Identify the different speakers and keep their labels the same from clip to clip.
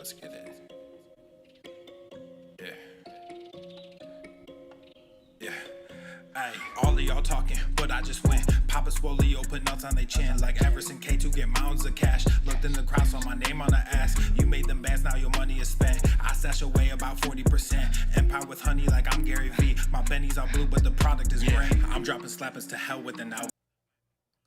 Speaker 1: Let's get it. Yeah. Ay, all of y'all talking, but I just went. Papa Swolio put nuts on their chin. Like Everson K2 get mounds of cash. Looked in the crowd, saw my name on the ass. You made them bands, now your money is spent. I stash away about 40%. Empire with honey like I'm Gary V. My bennies are blue, but the product is green. I'm dropping slappers to hell with an out.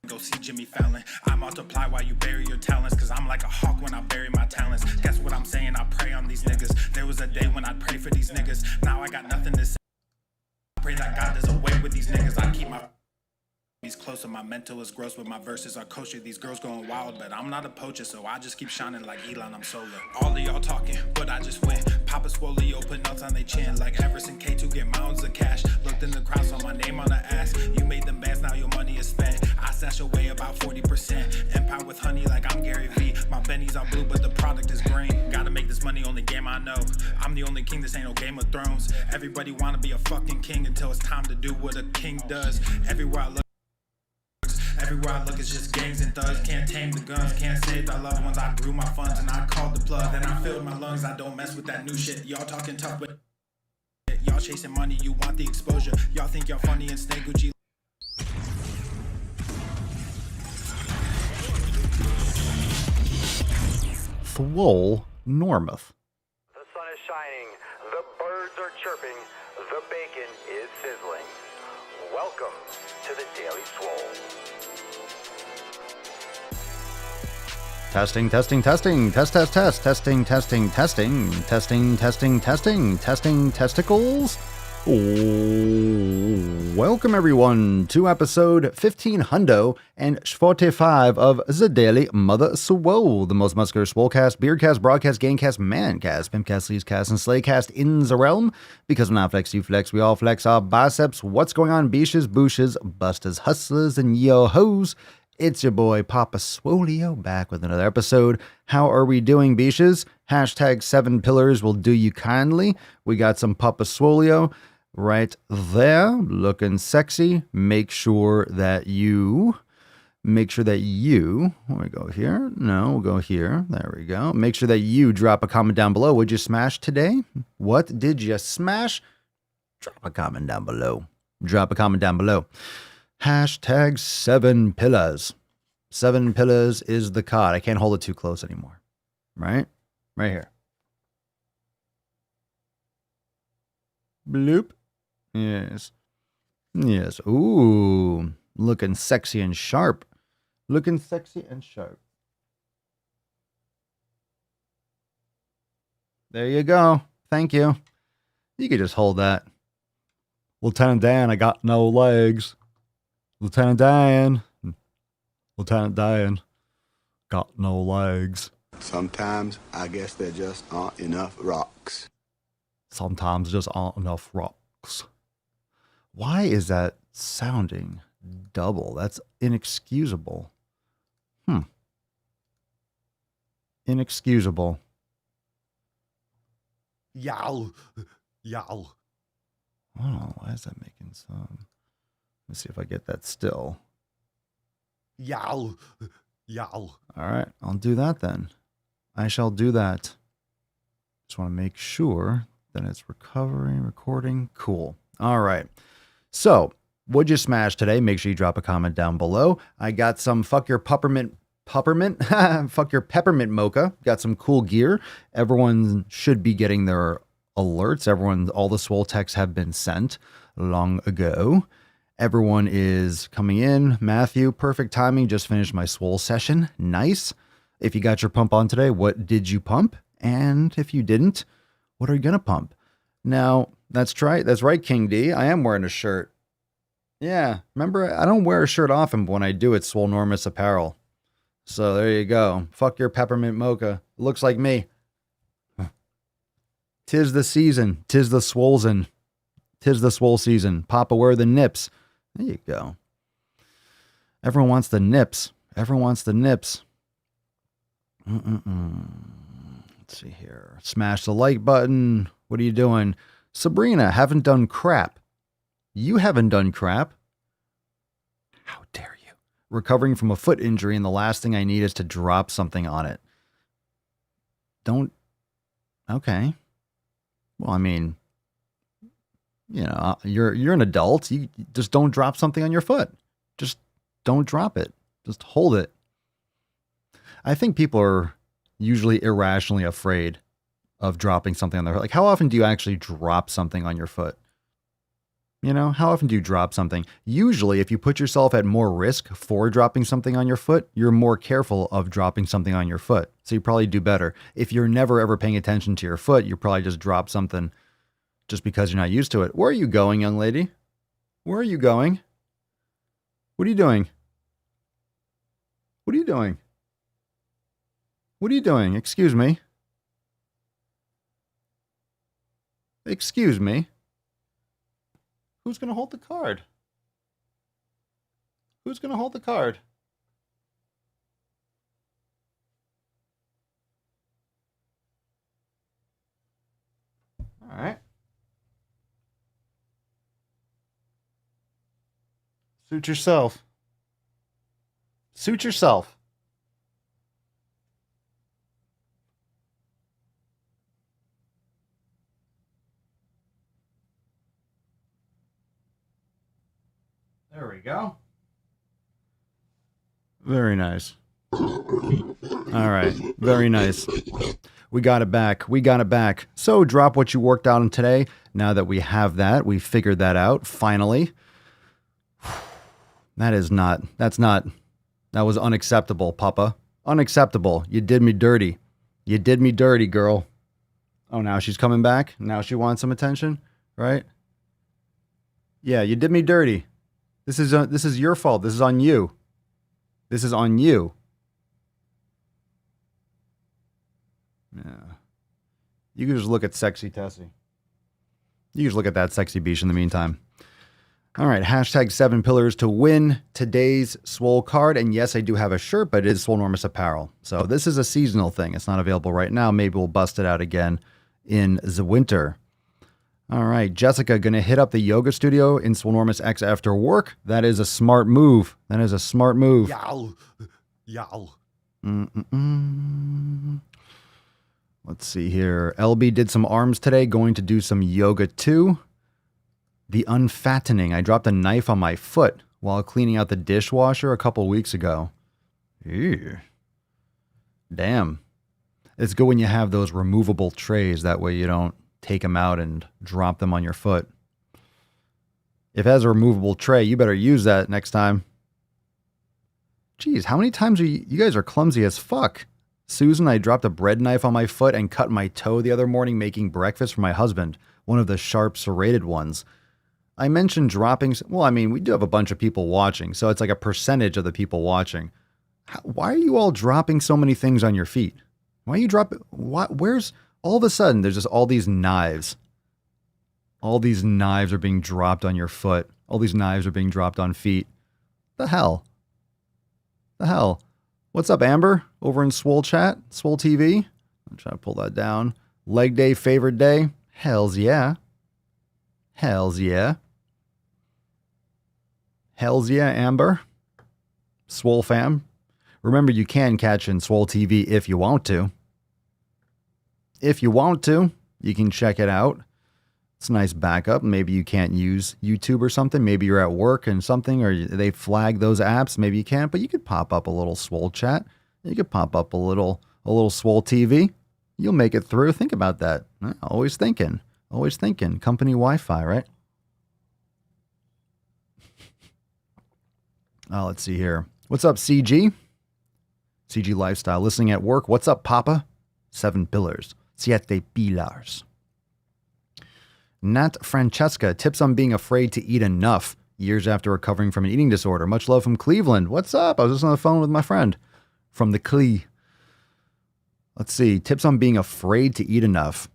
Speaker 1: Go see Jimmy Fallon. I multiply while you bury your talents. Cause I'm like a hawk when I bury my talents. Guess what I'm saying? I pray on these niggas. There was a day when I'd pray for these niggas. Now I got nothing to say. I pray that God does away with these niggas. I keep my He's closer, my mental is gross, but my verses are kosher. These girls going wild, but I'm not a poacher, so I just keep shining like Elon, I'm solar. All of y'all talking, but I just went. Papa Swolio put nuts on their chin. Like Everson K2 get mounds of cash. Looked in the crowd, saw my name on the ass. You made them bands, now your money is spent. I stash away about 40%. Empire with honey like I'm Gary V. My bennies are blue, but the product is green. Gotta make this money, only game I know. I'm the only king, this ain't no Game of Thrones. Everybody wanna be a fucking king until it's time to do what a king does. Everywhere I look, it's just gangs and thugs. Can't tame the guns, can't save the loved ones. I grew my funds and I called the plug. Then I filled my lungs, I don't mess with that new shit. Y'all talking tough, but y'all chasing money, you want the exposure. Y'all think y'all funny and snake Gucci.
Speaker 2: Swolenormous.
Speaker 3: The sun is shining, the birds are chirping, the bacon is sizzling. Welcome to the Daily Swole.
Speaker 2: Testing, testing, testing, testing, testing, testing, testicles. Welcome everyone to episode 1545 of the Daily Mother Swole, the most muscular swolecast, beardcast, broadcast, gamecast, mancast, pimpcast, sleazecast, and slaycast in the realm. Because when I flex, you flex, we all flex our biceps. What's going on, beaches, booshes, busters, hustlers, and yo-hos? It's your boy, Papa Swolio, back with another episode. How are we doing, beaches? Hashtag 7 pillars will do you kindly. We got some Papa Swolio right there, looking sexy. Make sure that you, where we go here? No, we'll go here. There we go. Make sure that you drop a comment down below. What'd you smash today? What did you smash? Drop a comment down below. Hashtag 7 pillars. 7 pillars is the card. I can't hold it too close anymore. Right? Right here. Bloop. Yes. Yes. Ooh. Looking sexy and sharp. There you go. Thank you. You could just hold that. Lieutenant Dan, I got no legs. Lieutenant Dan, got no legs.
Speaker 4: Sometimes I guess there just aren't enough rocks.
Speaker 2: Why is that sounding double? That's inexcusable. Inexcusable. Yow. Oh, why is that making some? Let's see if I get that still. Yow. All right, I'll do that then. I shall do that. Just want to make sure that it's recording. Cool. All right. So, what'd you smash today? Make sure you drop a comment down below. I got some fuck your peppermint mocha. Got some cool gear. Everyone should be getting their alerts. All the swole texts have been sent long ago. Everyone is coming in. Matthew, perfect timing. Just finished my swole session. Nice. If you got your pump on today, what did you pump? And if you didn't, what are you going to pump? Now, that's right, King D. I am wearing a shirt. Yeah, remember, I don't wear a shirt often, but when I do, it's Swolenormous apparel. So there you go. Fuck your peppermint mocha. Looks like me. Tis the season. Tis the swolesen. Tis the swole season. Papa, wear the nips. There you go. Everyone wants the nips. Let's see here. Smash the like button. What are you doing? Sabrina, haven't done crap. You haven't done crap. How dare you? Recovering from a foot injury, and the last thing I need is to drop something on it. Don't Okay. Well, I mean, you're an adult. You just don't drop something on your foot. Just don't drop it. Just hold it. I think people are usually irrationally afraid of dropping something on their foot. Like, how often do you actually drop something on your foot? How often do you drop something? Usually, if you put yourself at more risk for dropping something on your foot, you're more careful of dropping something on your foot. So you probably do better. If you're never ever paying attention to your foot, you probably just drop something just because you're not used to it. Where are you going, young lady? Where are you going? What are you doing? What are you doing? What are you doing? Excuse me. Excuse me. Who's going to hold the card? Who's going to hold the card? All right. Suit yourself. Suit yourself. There we go. Very nice. All right. Very nice. We got it back. We got it back. So drop what you worked out on today. Now that we have that, we figured that out. Finally. That was unacceptable, Papa. Unacceptable. You did me dirty. You did me dirty, girl. Oh, now she's coming back? Now she wants some attention, right? Yeah, you did me dirty. This is your fault. This is on you. This is on you. Yeah. You can just look at Sexy Tessie. You can just look at that sexy beach in the meantime. All right. Hashtag 7 pillars to win today's Swole card. And yes, I do have a shirt, but it is Swolenormous apparel. So this is a seasonal thing. It's not available right now. Maybe we'll bust it out again in the winter. All right, Jessica, going to hit up the yoga studio in Swolenormous X after work. That is a smart move. That is a smart move.
Speaker 4: Yow. Yow.
Speaker 2: Let's see here. LB did some arms today, going to do some yoga too. The unfattening. I dropped a knife on my foot while cleaning out the dishwasher a couple weeks ago. Ew. Damn. It's good when you have those removable trays. That way you don't take them out and drop them on your foot. If it has a removable tray, you better use that next time. Jeez, how many times are you guys are clumsy as fuck. Susan, I dropped a bread knife on my foot and cut my toe the other morning making breakfast for my husband, one of the sharp serrated ones. I mentioned dropping, well, I mean, we do have a bunch of people watching, so it's like a percentage of the people watching. Why are you all dropping so many things on your feet? Why are you dropping, where's, all of a sudden, there's just all these knives. All these knives are being dropped on your foot. All these knives are being dropped on feet. The hell? The hell? What's up, Amber? Over in Swole chat? Swole TV? I'm trying to pull that down. Leg day, favorite day? Hells yeah. Hells yeah. Hells yeah, Amber. SwoleFAM. Remember, you can catch in Swole TV if you want to. If you want to, you can check it out. It's a nice backup. Maybe you can't use YouTube or something. Maybe you're at work and something, or they flag those apps. Maybe you can't, but you could pop up a little Swole chat. You could pop up a little Swole TV. You'll make it through. Think about that. Always thinking. Always thinking. Company Wi-Fi, right? Oh, let's see here. What's up, CG? CG Lifestyle. Listening at work. What's up, Papa? 7 pillars. Siete pillars. Nat Francesca. Tips on being afraid to eat enough years after recovering from an eating disorder. Much love from Cleveland. What's up? I was just on the phone with my friend from the Cle. Let's see. Tips on being afraid to eat enough.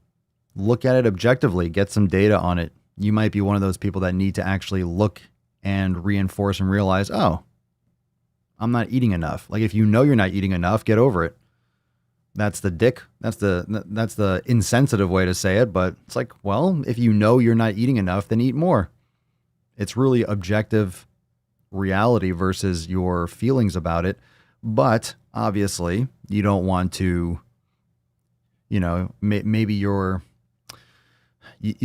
Speaker 2: Look at it objectively. Get some data on it. You might be one of those people that need to actually look and reinforce and realize, oh, I'm not eating enough. Like, if you know you're not eating enough, get over it. That's the insensitive way to say it, but it's like, well, if you know you're not eating enough, then eat more. It's really objective reality versus your feelings about it. But obviously, you don't want to maybe you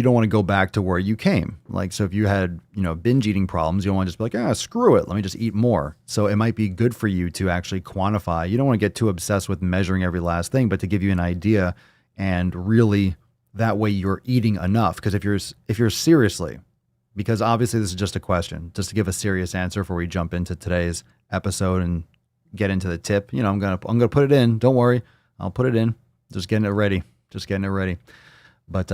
Speaker 2: don't want to go back to where you came. Like, so if you had, binge eating problems, you don't want to just be like, screw it, let me just eat more. So it might be good for you to actually quantify. You don't want to get too obsessed with measuring every last thing, but to give you an idea, and really that way you're eating enough. Because if you're seriously, because obviously this is just a question, just to give a serious answer before we jump into today's episode and get into the tip. I'm gonna put it in. Don't worry, I'll put it in. Just getting it ready. But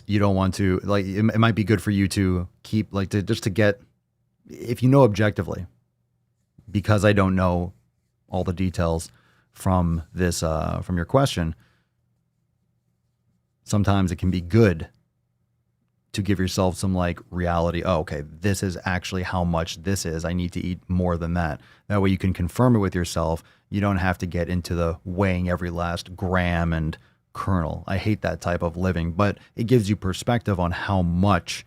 Speaker 2: you don't want to, like, it might be good for you to keep, like, to get, if objectively, because I don't know all the details from this, from your question, sometimes it can be good to give yourself some, like, reality. Oh, okay, this is actually how much this is. I need to eat more than that. That way you can confirm it with yourself. You don't have to get into the weighing every last gram and kernel. I hate that type of living, but it gives you perspective on how much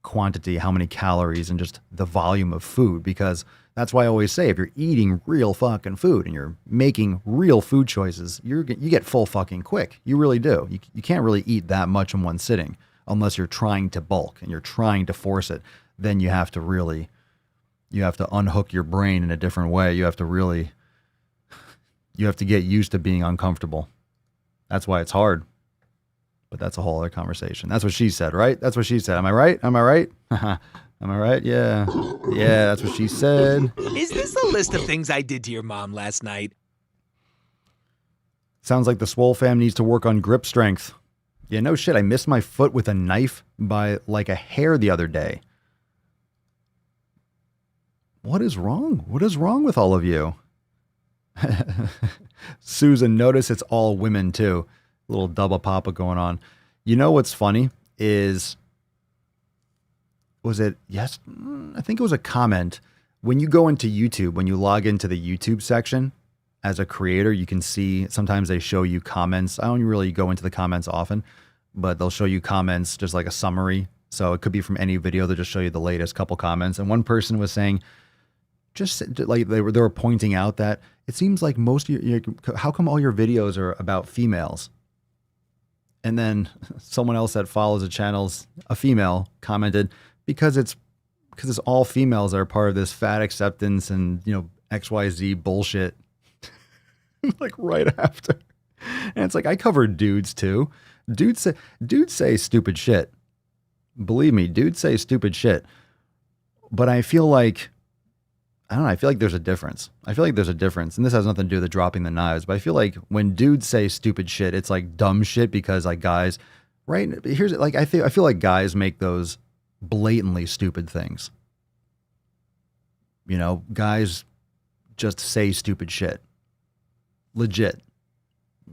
Speaker 2: quantity, how many calories, and just the volume of food. Because that's why I always say, if you're eating real fucking food and you're making real food choices, you get full fucking quick. You really do. You can't really eat that much in one sitting unless you're trying to bulk and you're trying to force it. Then you have to unhook your brain in a different way. You have to get used to being uncomfortable. That's why it's hard. But that's a whole other conversation. That's what she said, right? That's what she said. Am I right? Am I right? Am I right? Yeah. Yeah, that's what she said.
Speaker 5: Is this the list of things I did to your mom last night?
Speaker 2: Sounds like the SwoleFAM needs to work on grip strength. Yeah, no shit. I missed my foot with a knife by like a hair the other day. What is wrong? What is wrong with all of you? Susan, notice it's all women too. Little double papa going on. You know what's funny is, I think it was a comment. When you go into YouTube, when you log into the YouTube section as a creator, you can see sometimes they show you comments. I don't really go into the comments often, but they'll show you comments, just like a summary. So it could be from any video. They'll just show you the latest couple comments. And one person was saying, just like they were pointing out that it seems like most of how come all your videos are about females? And then someone else that follows the channels, a female, commented, because it's all females that are part of this fat acceptance and, XYZ bullshit. Like right after. And it's like, I cover dudes too. Dudes say stupid shit. Believe me, dudes say stupid shit. But I feel like, I feel like there's a difference. And this has nothing to do with the dropping the knives, but I feel like when dudes say stupid shit, it's like dumb shit because like guys, right? Here's like, I feel like guys make those blatantly stupid things. Guys just say stupid shit. Legit.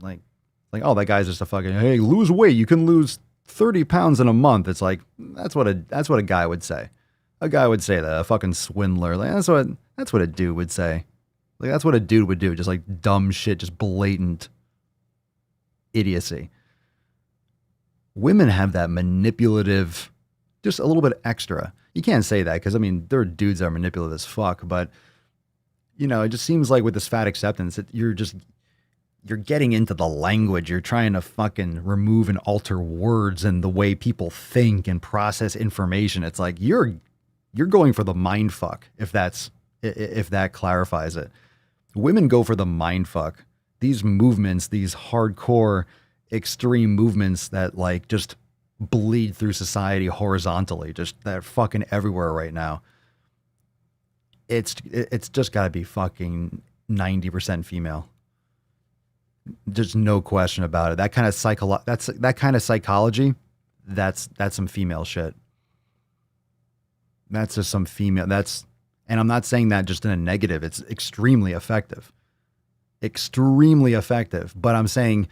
Speaker 2: Like, oh, that guy's just a fucking, hey, lose weight. You can lose 30 pounds in a month. It's like, that's what a guy would say. A guy would say that, a fucking swindler. Like, that's what a dude would say. Like, that's what a dude would do. Just like dumb shit, just blatant idiocy. Women have that manipulative, just a little bit extra. You can't say that because, there are dudes that are manipulative as fuck, but, it just seems like with this fat acceptance, that you're getting into the language. You're trying to fucking remove and alter words and the way people think and process information. It's like you're going for the mind fuck, if that clarifies it. Women go for the mind fuck. These movements, these hardcore extreme movements that like just bleed through society horizontally, just they're fucking everywhere right now. It's just got to be fucking 90% female. Just no question about it. That kind of psychology, that's some female shit. That's just some female. And I'm not saying that just in a negative. It's extremely effective. But I'm saying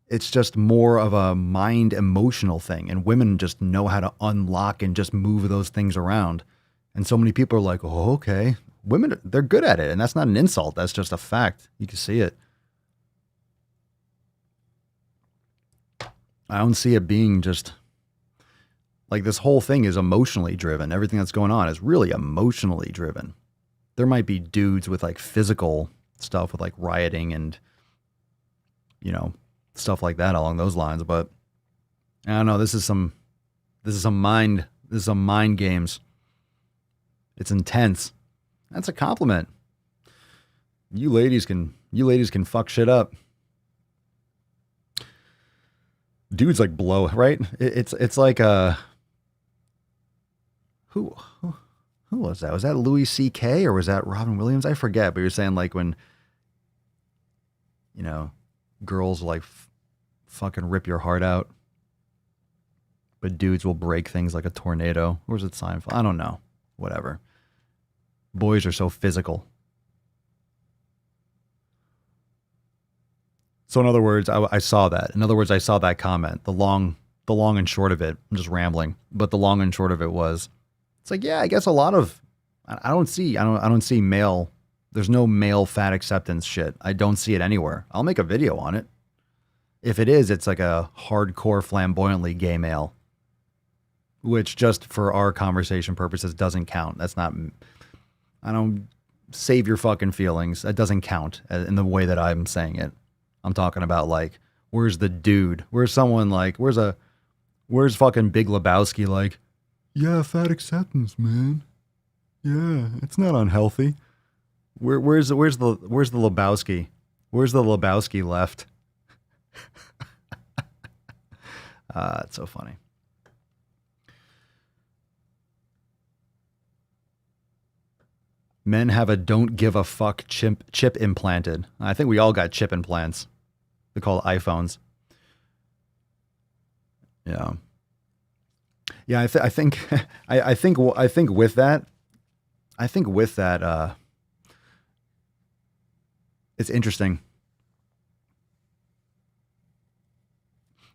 Speaker 2: it's just more of a mind emotional thing. And women just know how to unlock and just move those things around. And so many people are like, oh, okay. Women, they're good at it. And that's not an insult. That's just a fact. You can see it. I don't see it being just like this whole thing is emotionally driven. Everything that's going on is really emotionally driven. There might be dudes with like physical stuff with like rioting and, stuff like that along those lines. But I don't know. This is some mind games. It's intense. That's a compliment. You ladies can fuck shit up. Dudes like blow, right? It's like who was that? Was that Louis C.K. or was that Robin Williams? I forget. But you're saying like when girls like fucking rip your heart out, but dudes will break things like a tornado. Or is it Seinfeld? I don't know. Whatever. Boys are so physical. So in other words, I saw that. In other words, I saw that comment. The long and short of it, I'm just rambling, but the long and short of it was, it's like, yeah, I guess a lot of, I don't see male, there's no male fat acceptance shit. I don't see it anywhere. I'll make a video on it. If it is, it's like a hardcore flamboyantly gay male, which just for our conversation purposes doesn't count. That's not, I don't save your fucking feelings. That doesn't count in the way that I'm saying it. I'm talking about like, where's the dude? Where's someone like, where's fucking Big Lebowski like, yeah, fat acceptance, man. Yeah, it's not unhealthy. Where's the Lebowski? Where's the Lebowski left? It's so funny. Men have a don't give a fuck chip implanted. I think we all got chip implants. They're called iPhones. Yeah. Yeah, I think with that, it's interesting.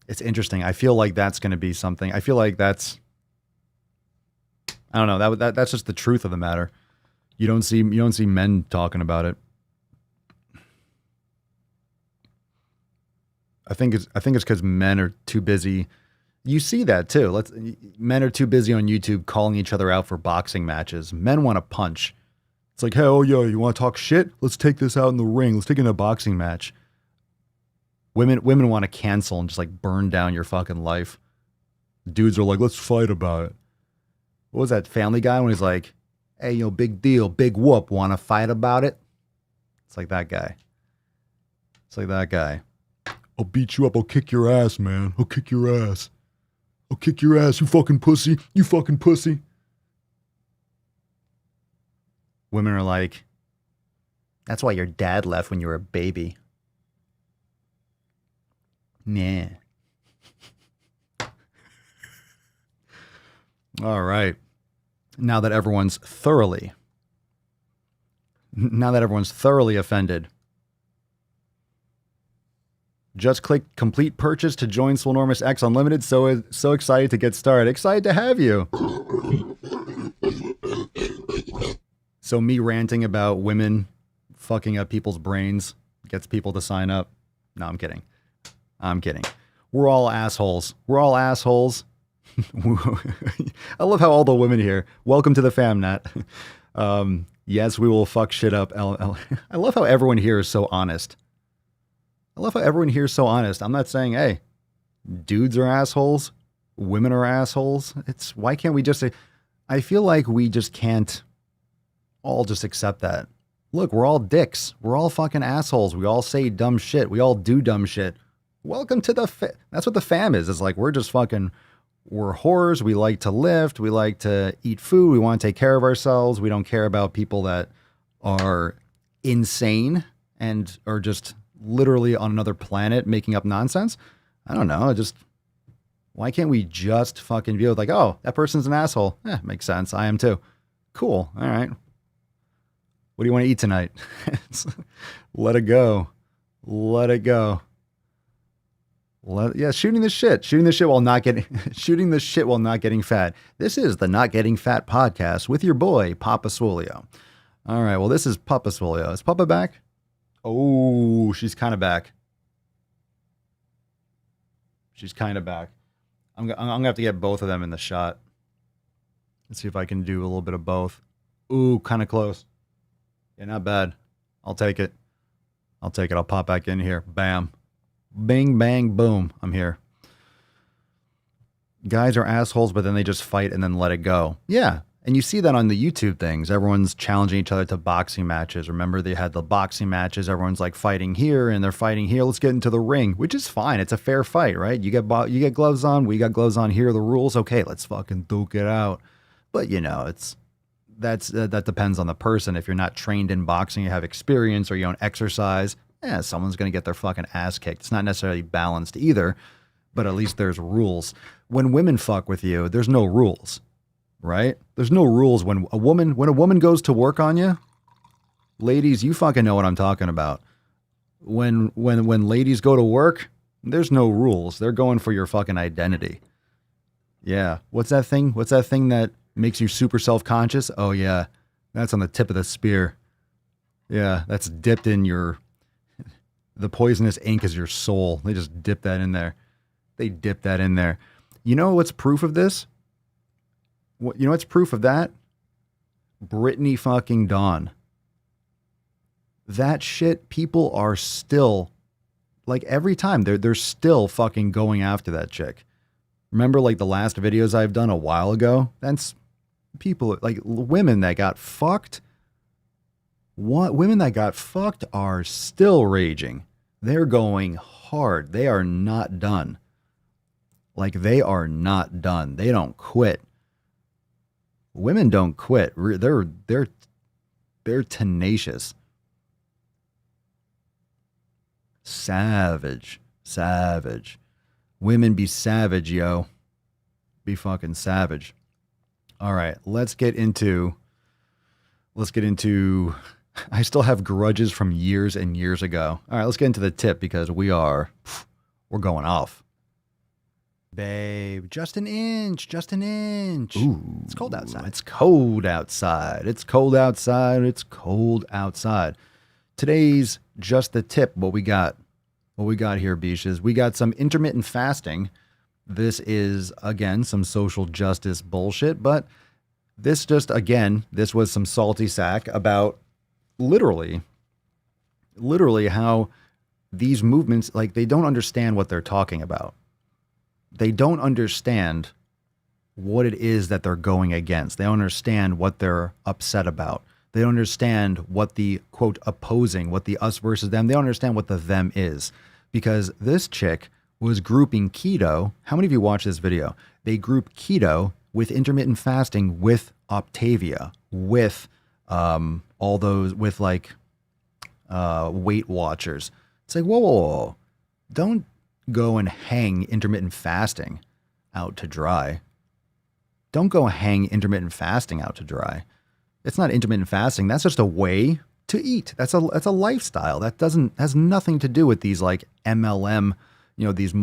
Speaker 2: It's interesting. I feel like that's going to be something. I feel like that's, I don't know. That's just the truth of the matter. You don't see men talking about it. I think it's because men are too busy. You see that too. Men are too busy on YouTube calling each other out for boxing matches. Men want to punch. It's like, hey, oh yeah, you want to talk shit? Let's take this out in the ring. Let's take it in a boxing match. Women want to cancel and just like burn down your fucking life. Dudes are like, let's fight about it. What was that Family Guy when he's like, hey, big deal, big whoop, want to fight about it? It's like that guy. I'll beat you up. I'll kick your ass, man. I'll kick your ass. I'll kick your ass, you fucking pussy. You fucking pussy. Women are like, that's why your dad left when you were a baby. Nah. All right. Now that everyone's thoroughly offended, just click complete purchase to join Swolenormous X Unlimited. So excited to get started. Excited to have you. So me ranting about women fucking up people's brains gets people to sign up. No, I'm kidding. We're all assholes. I love how all the women here, welcome to the fam, Nat. Yes, we will fuck shit up. I love how everyone here is so honest. I'm not saying, hey, dudes are assholes, women are assholes. Why can't we just say, I feel like we just can't all just accept that. Look, we're all dicks. We're all fucking assholes. We all say dumb shit. We all do dumb shit. Welcome to that's what the fam is. It's like, we're whores. We like to lift. We like to eat food. We want to take care of ourselves. We don't care about people that are insane and are just literally on another planet making up nonsense. I don't know. Why can't we just fucking view it like, oh, that person's an asshole? Makes sense. I am too. Cool. All right. What do you want to eat tonight? Let it go. Shooting the shit while not getting fat. This is the Not Getting Fat podcast with your boy, Papa Swolio. All right, well, this is Papa Swolio. Is Papa back? Oh, she's kind of back. I'm gonna have to get both of them in the shot. Let's see if I can do a little bit of both. Ooh, kind of close. Yeah, not bad. I'll take it. I'll pop back in here. Bam. Bing, bang, boom. I'm here. Guys are assholes, but then they just fight and then let it go. Yeah. And you see that on the YouTube things. Everyone's challenging each other to boxing matches. Remember, they had the boxing matches. Everyone's like fighting here and they're fighting here. Let's get into the ring, which is fine. It's a fair fight, right? You get gloves on. We got gloves on. Here are the rules. Okay, let's fucking duke it out. But you know, that depends on the person. If you're not trained in boxing, you have experience, or you don't exercise, someone's gonna get their fucking ass kicked. It's not necessarily balanced either, but at least there's rules. When women fuck with you, there's no rules. Right? There's no rules when a woman goes to work on you. Ladies, you fucking know what I'm talking about. When ladies go to work, there's no rules. They're going for your fucking identity. Yeah. What's that thing? What's that thing that makes you super self-conscious? Oh yeah. That's on the tip of the spear. Yeah, that's dipped in the poisonous ink is your soul. They just dip that in there. They dip that in there. You know what's proof of this? You know what's proof of that? Brittany fucking Dawn. That shit, people are still, like every time, they're still fucking going after that chick. Remember like the last videos I've done a while ago? That's people, like women that got fucked. Women that got fucked are still raging. They're going hard. They are not done. Like they are not done. They don't quit. Women don't quit. They're tenacious. Savage. Women be savage, yo. Be fucking savage. All right, let's get into I still have grudges from years and years ago. All right, let's get into the tip because we're going off. Babe, just an inch. Ooh, it's cold outside. It's cold outside. Today's just the tip. What we got here, Beaches. We got some intermittent fasting. This is, again, some social justice bullshit, but this was some salty sack about literally how these movements, like, they don't understand what they're talking about. They don't understand what it is that they're going against. They don't understand what they're upset about. They don't understand what the, quote, opposing, what the us versus them, they don't understand what the them is. Because this chick was grouping keto. How many of you watched this video? They group keto with intermittent fasting with Optavia, with all those, with like Weight Watchers. It's like, whoa. Don't go and hang intermittent fasting out to dry. Don't go hang intermittent fasting out to dry. It's not intermittent fasting. That's just a way to eat. That's a lifestyle. That has nothing to do with these like MLM, these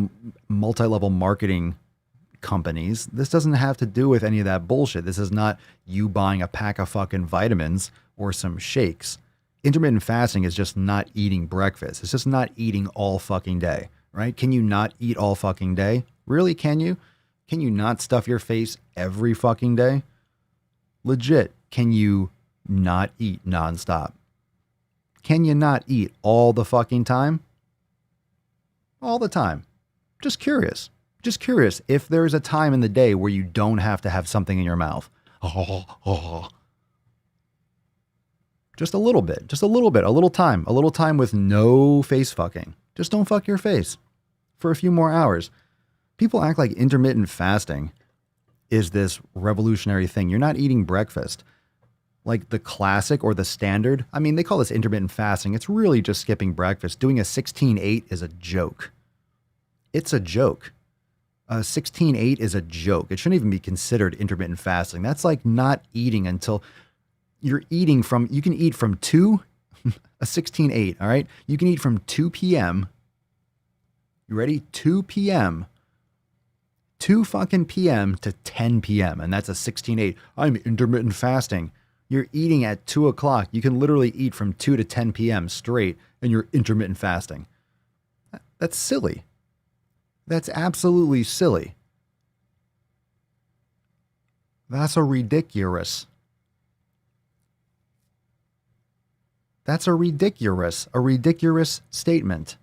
Speaker 2: multi-level marketing companies. This doesn't have to do with any of that bullshit. This is not you buying a pack of fucking vitamins or some shakes. Intermittent fasting is just not eating breakfast. It's just not eating all fucking day. Right? Can you not eat all fucking day? Really, can you? Can you not stuff your face every fucking day? Legit, can you not eat nonstop? Can you not eat all the fucking time? All the time. Just curious. If there's a time in the day where you don't have to have something in your mouth. Just a little bit, a little time with no face fucking. Just don't fuck your face for a few more hours. People act like intermittent fasting is this revolutionary thing. You're not eating breakfast. Like the classic or the standard. I mean, they call this intermittent fasting. It's really just skipping breakfast. Doing a 16-8 is a joke. It's a joke. A 16-8 is a joke. It shouldn't even be considered intermittent fasting. That's like not eating until you're eating from, you can eat from 2, a 16-8, all right? You can eat from 2 p.m. You ready? 2 p.m. 2 fucking p.m. to 10 p.m. And that's a 16-8. I'm intermittent fasting. You're eating at 2 o'clock. You can literally eat from 2 to 10 p.m. straight and you're intermittent fasting. That's silly. That's absolutely silly. That's a ridiculous. That's a ridiculous statement.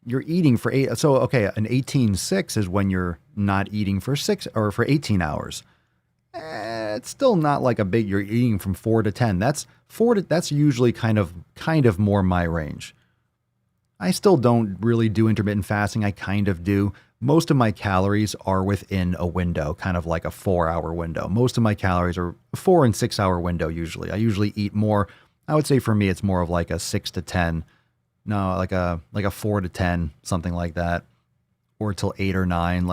Speaker 2: you're eating for 8. So, okay, an 18-6 is when you're not eating for 6 or for 18 hours. It's still not like a big, you're eating from 4 to 10. That's usually kind of more my range. I still don't really do intermittent fasting. I kind of do. Most of my calories are within a window, kind of like a 4-hour window. Most of my calories are 4 and 6 hour window usually. I usually eat more. I would say for me, it's more of like a 6 to 10. No, like a 4 to 10, something like that. Or till 8 or 9.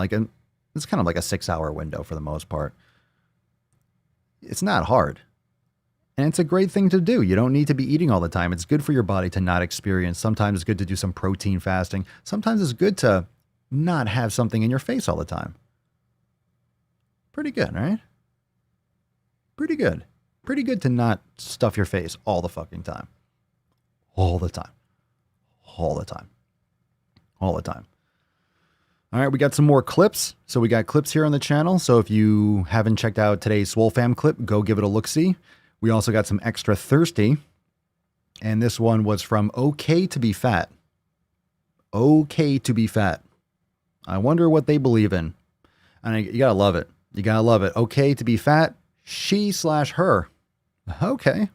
Speaker 2: It's kind of like a 6-hour window for the most part. It's not hard. And it's a great thing to do. You don't need to be eating all the time. It's good for your body to not experience. Sometimes it's good to do some protein fasting. Sometimes it's good to not have something in your face all the time. Pretty good, right? Pretty good. Pretty good to not stuff your face all the fucking time. All the time. All the time. All the time. All right, we got some more clips. So we got clips here on the channel. So if you haven't checked out today's SwoleFam clip, go give it a look-see. We also got some extra thirsty. And this one was from Okay to Be Fat. Okay to Be Fat. I wonder what they believe in. And you gotta love it. You gotta love it. Okay to Be Fat, she/her. Okay.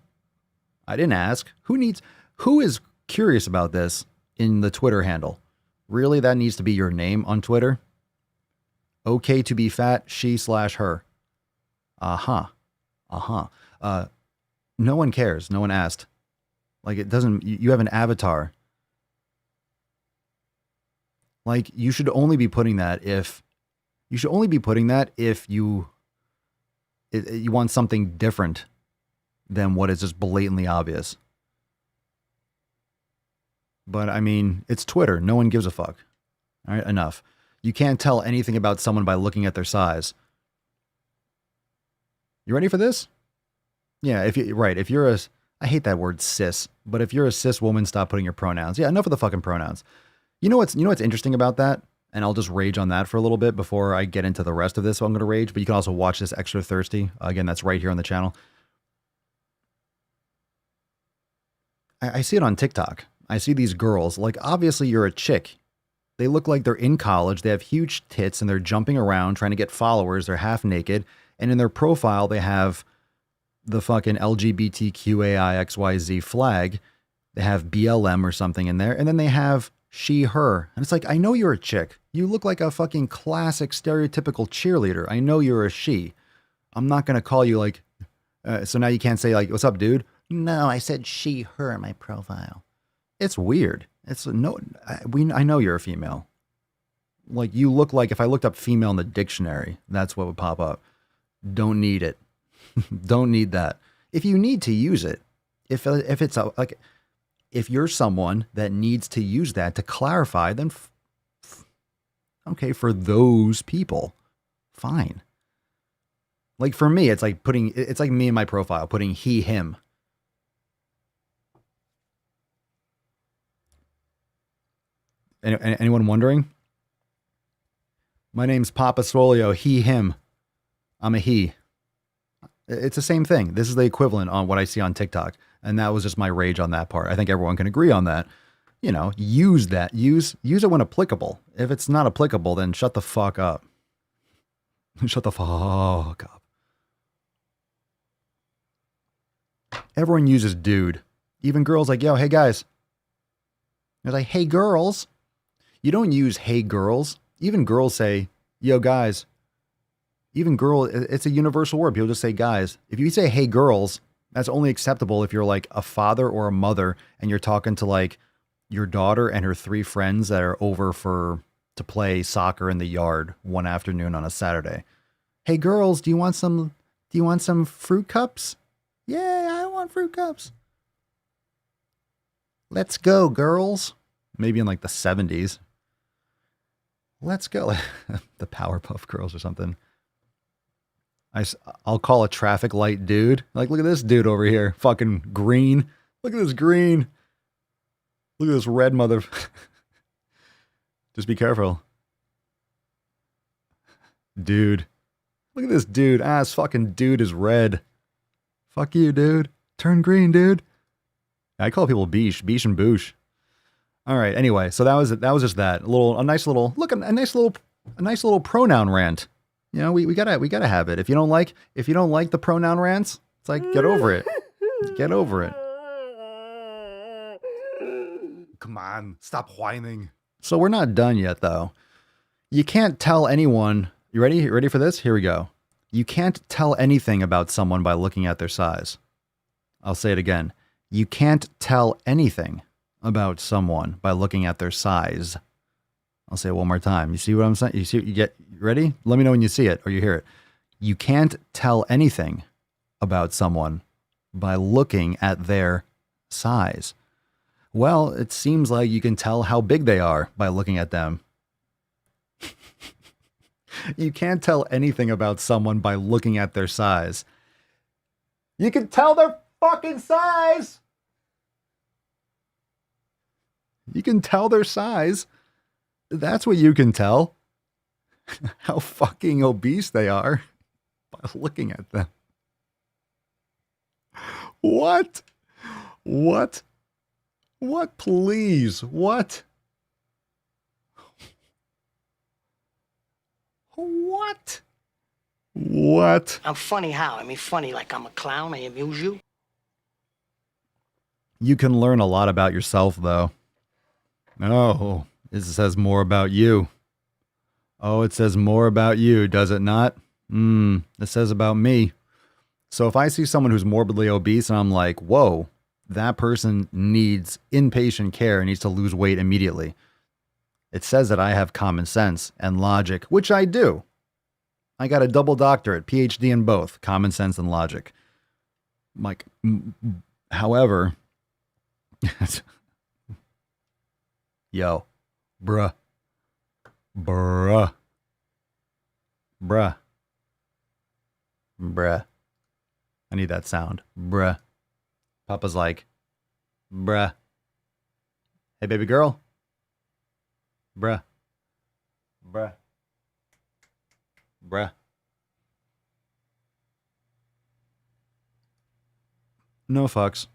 Speaker 2: I didn't ask. Who is curious about this in the Twitter handle? Really, that needs to be your name on Twitter? Okay to Be Fat, she/her. Uh-huh. Uh-huh. No one cares. No one asked. Like, it doesn't, you have an avatar. Like, you should only be putting that if you want something different than what is just blatantly obvious. But I mean, it's Twitter. No one gives a fuck. All right, enough. You can't tell anything about someone by looking at their size. You ready for this? Yeah, if you're I hate that word cis, but if you're a cis woman, stop putting your pronouns. Yeah, enough of the fucking pronouns. You know what's interesting about that? And I'll just rage on that for a little bit before I get into the rest of this. So I'm going to rage, but you can also watch this extra thirsty. Again, that's right here on the channel. I see it on TikTok. I see these girls, like, obviously you're a chick. They look like they're in college. They have huge tits and they're jumping around trying to get followers. They're half naked. And in their profile, they have the fucking LGBTQAIXYZ flag. They have BLM or something in there. And then they have she, her. And it's like, I know you're a chick. You look like a fucking classic stereotypical cheerleader. I know you're a she. I'm not going to call you like, so now you can't say like, what's up, dude? No, I said she, her in my profile. It's weird. It's no, I know you're a female. Like, you look like, if I looked up female in the dictionary, that's what would pop up. Don't need it. Don't need that. If you need to use it, if it's like, if you're someone that needs to use that to clarify, then okay, for those people, fine. Like for me, it's like me in my profile, putting he, him. Anyone wondering? My name's Papa Swolio, he, him. I'm a he. It's the same thing. This is the equivalent on what I see on TikTok. And that was just my rage on that part. I think everyone can agree on that. You know, use that. Use it when applicable. If it's not applicable, then shut the fuck up. Shut the fuck up. Everyone uses dude. Even girls like, yo, hey guys. They're like, hey girls. You don't use hey girls. Even girls say, yo guys. Even girl, it's a universal word. People just say guys. If you say hey girls, that's only acceptable if you're like a father or a mother and you're talking to like your daughter and her 3 friends that are over to play soccer in the yard one afternoon on a Saturday. Hey girls, do you want some fruit cups? Yeah, I want fruit cups. Let's go, girls. Maybe in like the 70s. Let's go. The Powerpuff Girls or something. I'll call a traffic light dude. Like, look at this dude over here. Fucking green. Look at this green. Look at this red mother. Just be careful. Dude. Look at this dude. This fucking dude is red. Fuck you, dude. Turn green, dude. I call people Beesh. Beesh and Boosh. All right. Anyway, so that was it. That was just that a nice little pronoun rant. You know, we gotta have it. If you don't like the pronoun rants, it's like, get over it. Get over it. Come on, stop whining. So we're not done yet, though. You can't tell anyone. You ready? You ready for this? Here we go. You can't tell anything about someone by looking at their size. I'll say it again. You can't tell anything about someone by looking at their size. I'll say it one more time. You see what I'm saying? You ready? Let me know when you see it or you hear it. You can't tell anything about someone by looking at their size. Well, it seems like you can tell how big they are by looking at them. You can't tell anything about someone by looking at their size. You can tell their fucking size. You can tell their size. That's what you can tell. How fucking obese they are by looking at them. What? What? What, please? What? What? What?
Speaker 6: I'm funny how? I mean, funny like I'm a clown. I amuse you.
Speaker 2: You can learn a lot about yourself, though. Oh, this says more about you. Oh, it says more about you, does it not? It says about me. So if I see someone who's morbidly obese and I'm like, whoa, that person needs inpatient care and needs to lose weight immediately. It says that I have common sense and logic, which I do. I got a double doctorate, PhD in both, common sense and logic. Like, however, yo, bruh. I need that sound. Bruh. Papa's like, bruh. Hey, baby girl. Bruh. No fucks.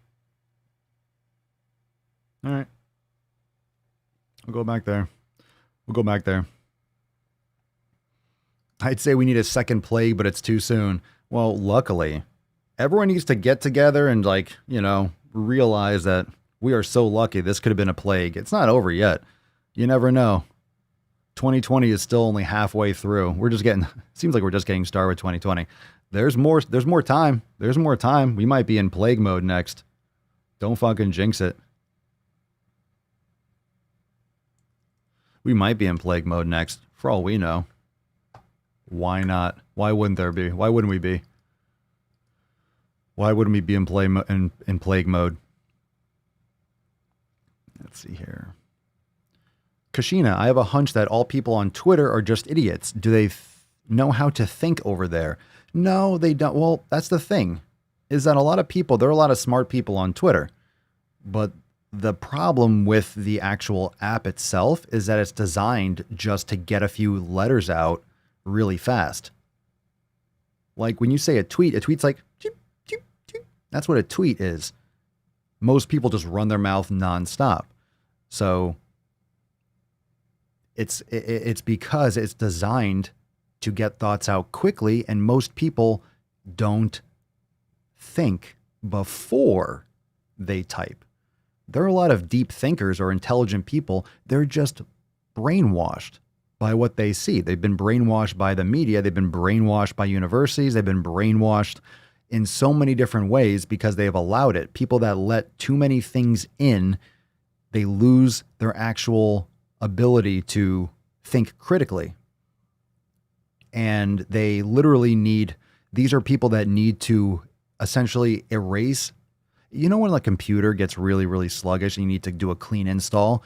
Speaker 2: All right. We'll go back there. I'd say we need a second plague, but it's too soon. Well, luckily, everyone needs to get together and, like, you know, realize that we are so lucky this could have been a plague. It's not over yet. You never know. 2020 is still only halfway through. Seems like we're just getting started with 2020. There's more time. We might be in plague mode next. Don't fucking jinx it. We might be in plague mode next, for all we know. Why not? Why wouldn't there be? Why wouldn't we be? Why wouldn't we be in plague mode? Let's see here. Kashina, I have a hunch that all people on Twitter are just idiots. Do they know how to think over there? No, they don't. Well, that's the thing, is that there are a lot of smart people on Twitter. But the problem with the actual app itself is that it's designed just to get a few letters out really fast. Like when you say a tweet's like, cheep, cheep, cheep. That's what a tweet is. Most people just run their mouth nonstop. So it's because it's designed to get thoughts out quickly, and most people don't think before they type. There are a lot of deep thinkers or intelligent people. They're just brainwashed by what they see. They've been brainwashed by the media. They've been brainwashed by universities. They've been brainwashed in so many different ways because they have allowed it. People that let too many things in, they lose their actual ability to think critically. And they literally these are people that need to essentially erase. You know when a computer gets really, really sluggish and you need to do a clean install?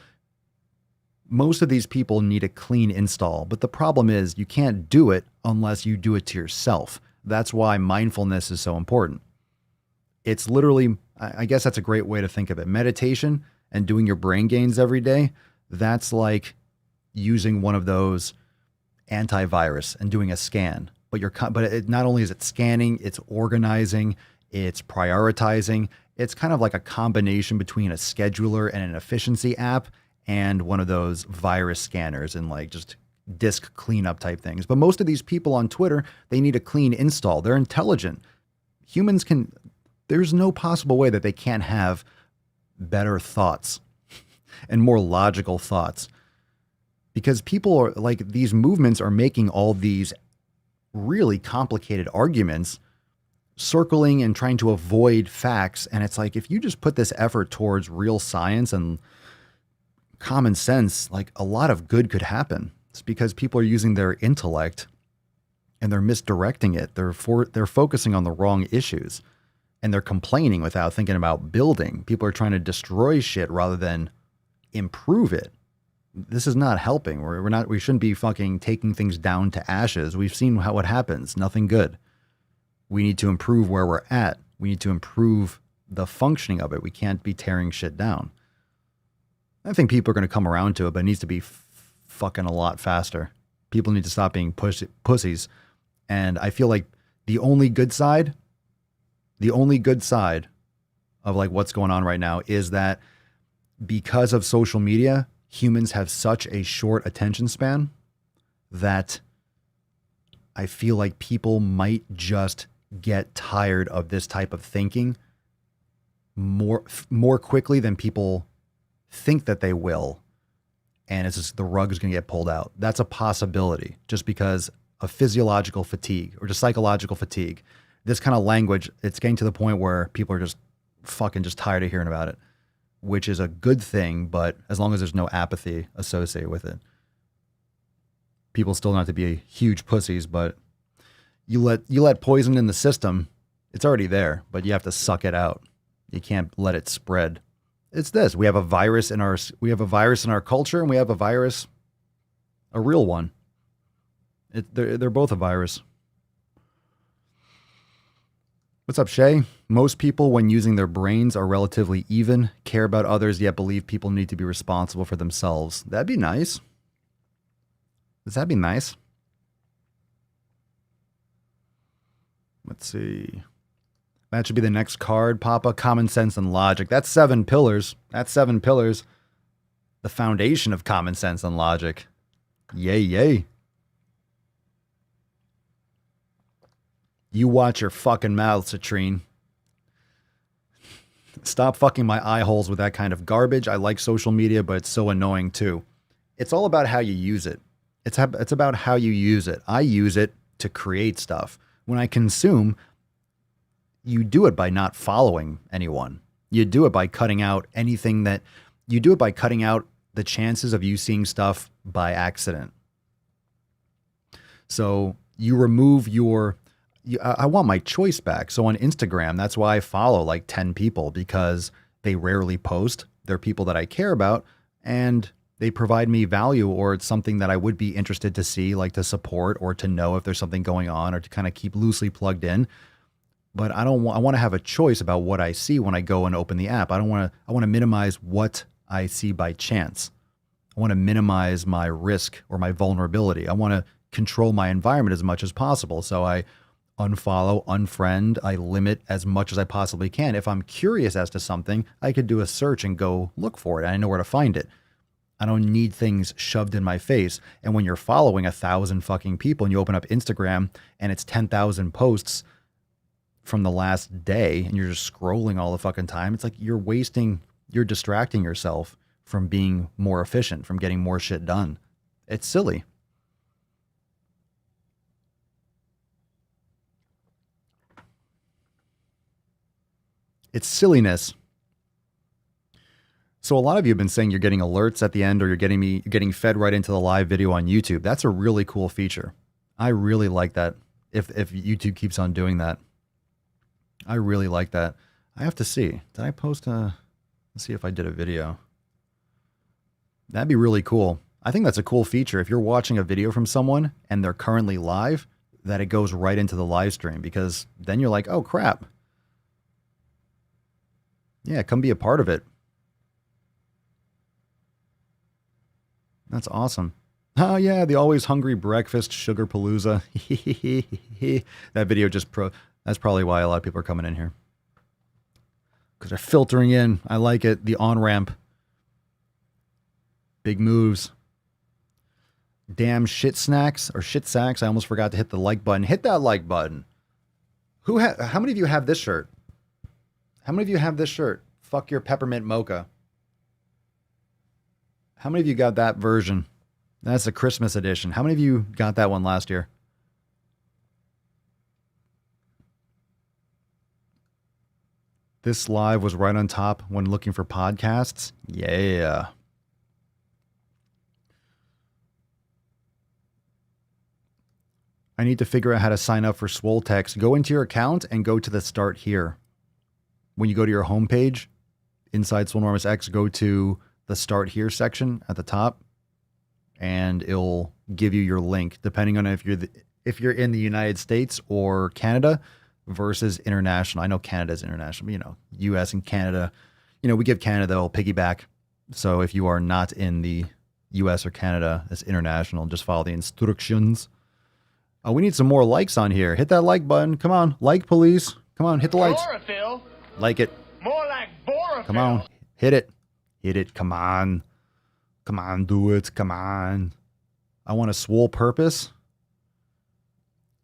Speaker 2: Most of these people need a clean install. But the problem is you can't do it unless you do it to yourself. That's why mindfulness is so important. It's literally, I guess that's a great way to think of it. Meditation and doing your brain gains every day, that's like using one of those antivirus and doing a scan. But not only is it scanning, it's organizing, it's prioritizing. It's kind of like a combination between a scheduler and an efficiency app. and one of those virus scanners and like just disk cleanup type things. But most of these people on Twitter, they need a clean install. They're intelligent. Humans can, there's no possible way that they can't have better thoughts and more logical thoughts, because people are like, these movements are making all these really complicated arguments, circling and trying to avoid facts. And it's like, if you just put this effort towards real science and common sense, like a lot of good could happen. It's because people are using their intellect and they're misdirecting it. They're focusing on the wrong issues, and they're complaining without thinking about building. People are trying to destroy shit rather than improve it. This is not helping. We shouldn't be fucking taking things down to ashes. We've seen what happens. Nothing good. We need to improve where we're at. We need to improve the functioning of it. We can't be tearing shit down. I think people are going to come around to it, but it needs to be fucking a lot faster. People need to stop being pussies. And I feel like the only good side of like what's going on right now is that because of social media, humans have such a short attention span that I feel like people might just get tired of this type of thinking more quickly than people think that they will. And it's just the rug is going to get pulled out. That's a possibility, just because of physiological fatigue or just psychological fatigue. This kind of language, it's getting to the point where people are just fucking just tired of hearing about it, which is a good thing, but as long as there's no apathy associated with it. People still not to be huge pussies, but you let poison in the system, it's already there, but you have to suck it out. You can't let it spread. It's this. We have a virus in our culture, and we have a real one. They're both a virus. What's up, Shay? Most people, when using their brains, are relatively even, care about others, yet believe people need to be responsible for themselves. That'd be nice. Does that be nice? Let's see. That should be the next card, Papa. Common sense and logic. That's 7 pillars. The foundation of common sense and logic. Yay, yay. You watch your fucking mouth, Citrine. Stop fucking my eye holes with that kind of garbage. I like social media, but it's so annoying too. It's all about how you use it. It's about how you use it. I use it to create stuff. When I consume, you do it by not following anyone. You do it by cutting out the chances of you seeing stuff by accident. So you remove I want my choice back. So on Instagram, that's why I follow like 10 people, because they rarely post. They're people that I care about, and they provide me value, or it's something that I would be interested to see, like to support or to know if there's something going on, or to kind of keep loosely plugged in. But I want to have a choice about what I see when I go and open the app. I want to minimize what I see by chance. I want to minimize my risk or my vulnerability. I want to control my environment as much as possible. So I unfollow, unfriend, I limit as much as I possibly can. If I'm curious as to something, I could do a search and go look for it. I know where to find it. I don't need things shoved in my face. And when you're following 1,000 fucking people and you open up Instagram and it's 10,000 posts from the last day and you're just scrolling all the fucking time, it's like you're distracting yourself from being more efficient, from getting more shit done. It's silly. It's silliness. So a lot of you have been saying you're getting alerts at the end, or you're getting fed right into the live video on YouTube. That's a really cool feature. I really like that. If YouTube keeps on doing that, I really like that. I have to see. Did I post let's see if I did a video. That'd be really cool. I think that's a cool feature. If you're watching a video from someone and they're currently live, that it goes right into the live stream, because then you're like, oh crap. Yeah, come be a part of it. That's awesome. Oh yeah, the always hungry breakfast sugar palooza. That video that's probably why a lot of people are coming in here. Because they're filtering in. I like it. The on-ramp. Big moves. Damn shit snacks or shit sacks. I almost forgot to hit the like button. Hit that like button. How many of you have this shirt? How many of you have this shirt? Fuck your peppermint mocha. How many of you got that version? That's a Christmas edition. How many of you got that one last year? This live was right on top when looking for podcasts. Yeah. I need to figure out how to sign up for Swole Text. Go into your account and go to the start here. When you go to your homepage, inside Swolenormous X, go to the start here section at the top, and it'll give you your link, depending on if you're in the United States or Canada versus international. I know Canada's international, but US and Canada, we give Canada a piggyback. So if you are not in the US or Canada, it's international. Just follow the instructions. We need some more likes on here. Hit that like button. Come on. Like, police. Come on. Hit the likes.
Speaker 3: Chlorophyll.
Speaker 2: Like it.
Speaker 3: More like borophyll.
Speaker 2: Come on. Hit it. Hit it. Come on. Come on. Do it. Come on. I want a swole purpose.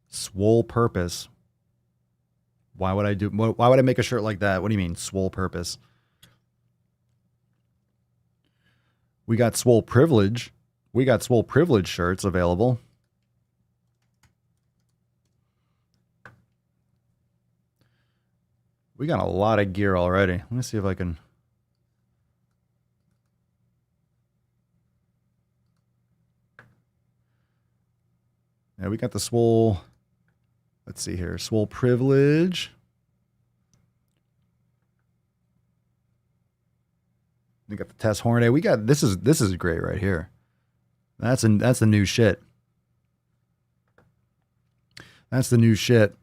Speaker 2: Swole purpose. Why would I make a shirt like that? What do you mean, swole purpose? We got swole privilege. We got swole privilege shirts available. We got a lot of gear already. Let me see if I can. Yeah, we got the swole. Let's see here. Swole privilege. We got the Tess Hornaday. We got this is great right here. That's the new shit. That's the new shit.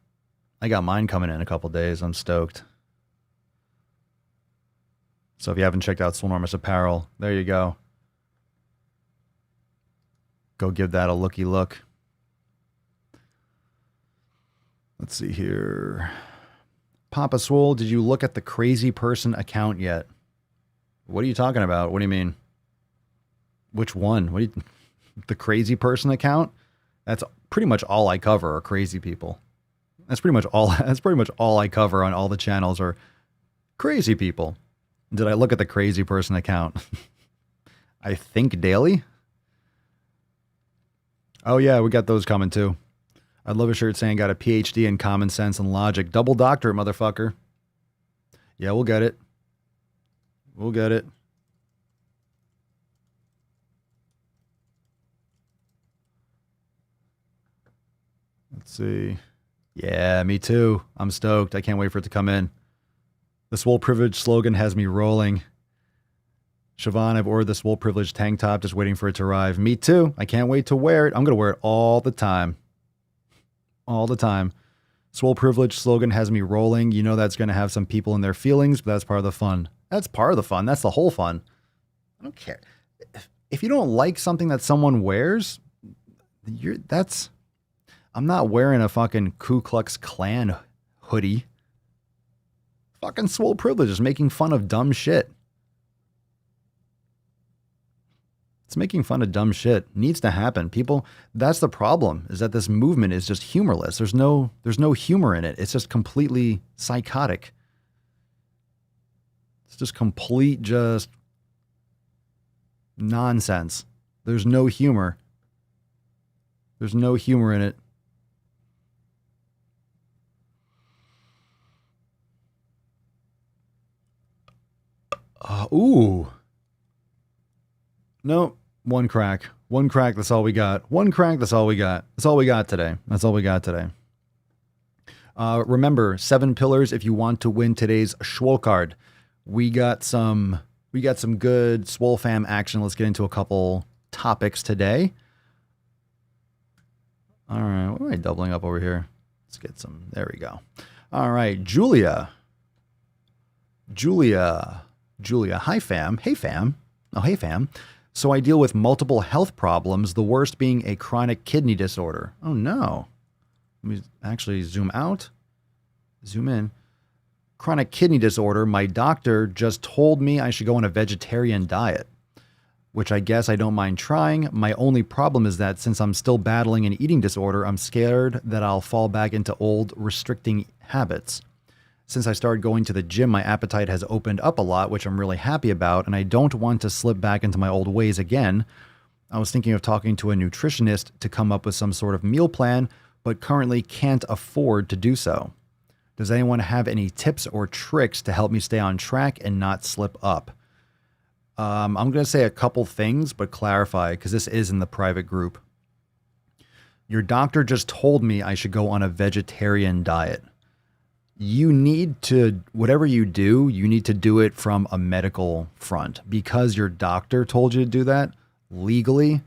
Speaker 2: I got mine coming in a couple days. I'm stoked. So if you haven't checked out Swolenormous apparel, there you go. Go give that a looky look. Let's see here. Papa Swole, did you look at the crazy person account yet? What are you talking about? What do you mean? Which one? The crazy person account? That's pretty much all I cover are crazy people. That's pretty much all I cover on all the channels are crazy people. Did I look at the crazy person account? I think daily. Oh yeah, we got those coming too. I'd love a shirt saying got a PhD in common sense and logic. Double doctorate, motherfucker. Yeah, we'll get it. We'll get it. Let's see. Yeah, me too. I'm stoked. I can't wait for it to come in. The Swole Privilege slogan has me rolling. Siobhan, I've ordered the Swole Privilege tank top, just waiting for it to arrive. Me too. I can't wait to wear it. I'm going to wear it all the time. All the time. Swole Privilege slogan has me rolling. You know that's going to have some people in their feelings, but that's part of the fun. That's part of the fun. That's the whole fun. I don't care. If you don't like something that someone wears, I'm not wearing a fucking Ku Klux Klan hoodie. Fucking Swole Privilege is making fun of dumb shit. It's making fun of dumb shit. Needs to happen. People, that's the problem, is that this movement is just humorless. There's no humor in it. It's just completely psychotic. It's just complete just nonsense. There's no humor. There's no humor in it. Ooh. No, one crack. One crack, that's all we got. One crack, that's all we got. That's all we got today. That's all we got today. Remember, 7 pillars if you want to win today's Swole card. We got some good SwoleFAM action. Let's get into a couple topics today. All right, what am I doubling up over here? Let's get some. There we go. All right, Julia. Hi, fam. Hey, fam. Oh, hey, fam. So I deal with multiple health problems, the worst being a chronic kidney disorder. Oh, no. Let me actually zoom out. Zoom in. Chronic kidney disorder. My doctor just told me I should go on a vegetarian diet. which I guess I don't mind trying. My only problem is that since I'm still battling an eating disorder, I'm scared that I'll fall back into old restricting habits. Since I started going to the gym, my appetite has opened up a lot, which I'm really happy about, and I don't want to slip back into my old ways again. I was thinking of talking to a nutritionist to come up with some sort of meal plan, but currently can't afford to do so. Does anyone have any tips or tricks to help me stay on track and not slip up? I'm going to say a couple things, but clarify, because this is in the private group. Your doctor just told me I should go on a vegetarian diet. You need to, whatever you do, you need to do it from a medical front. Because your doctor told you to do that, legally,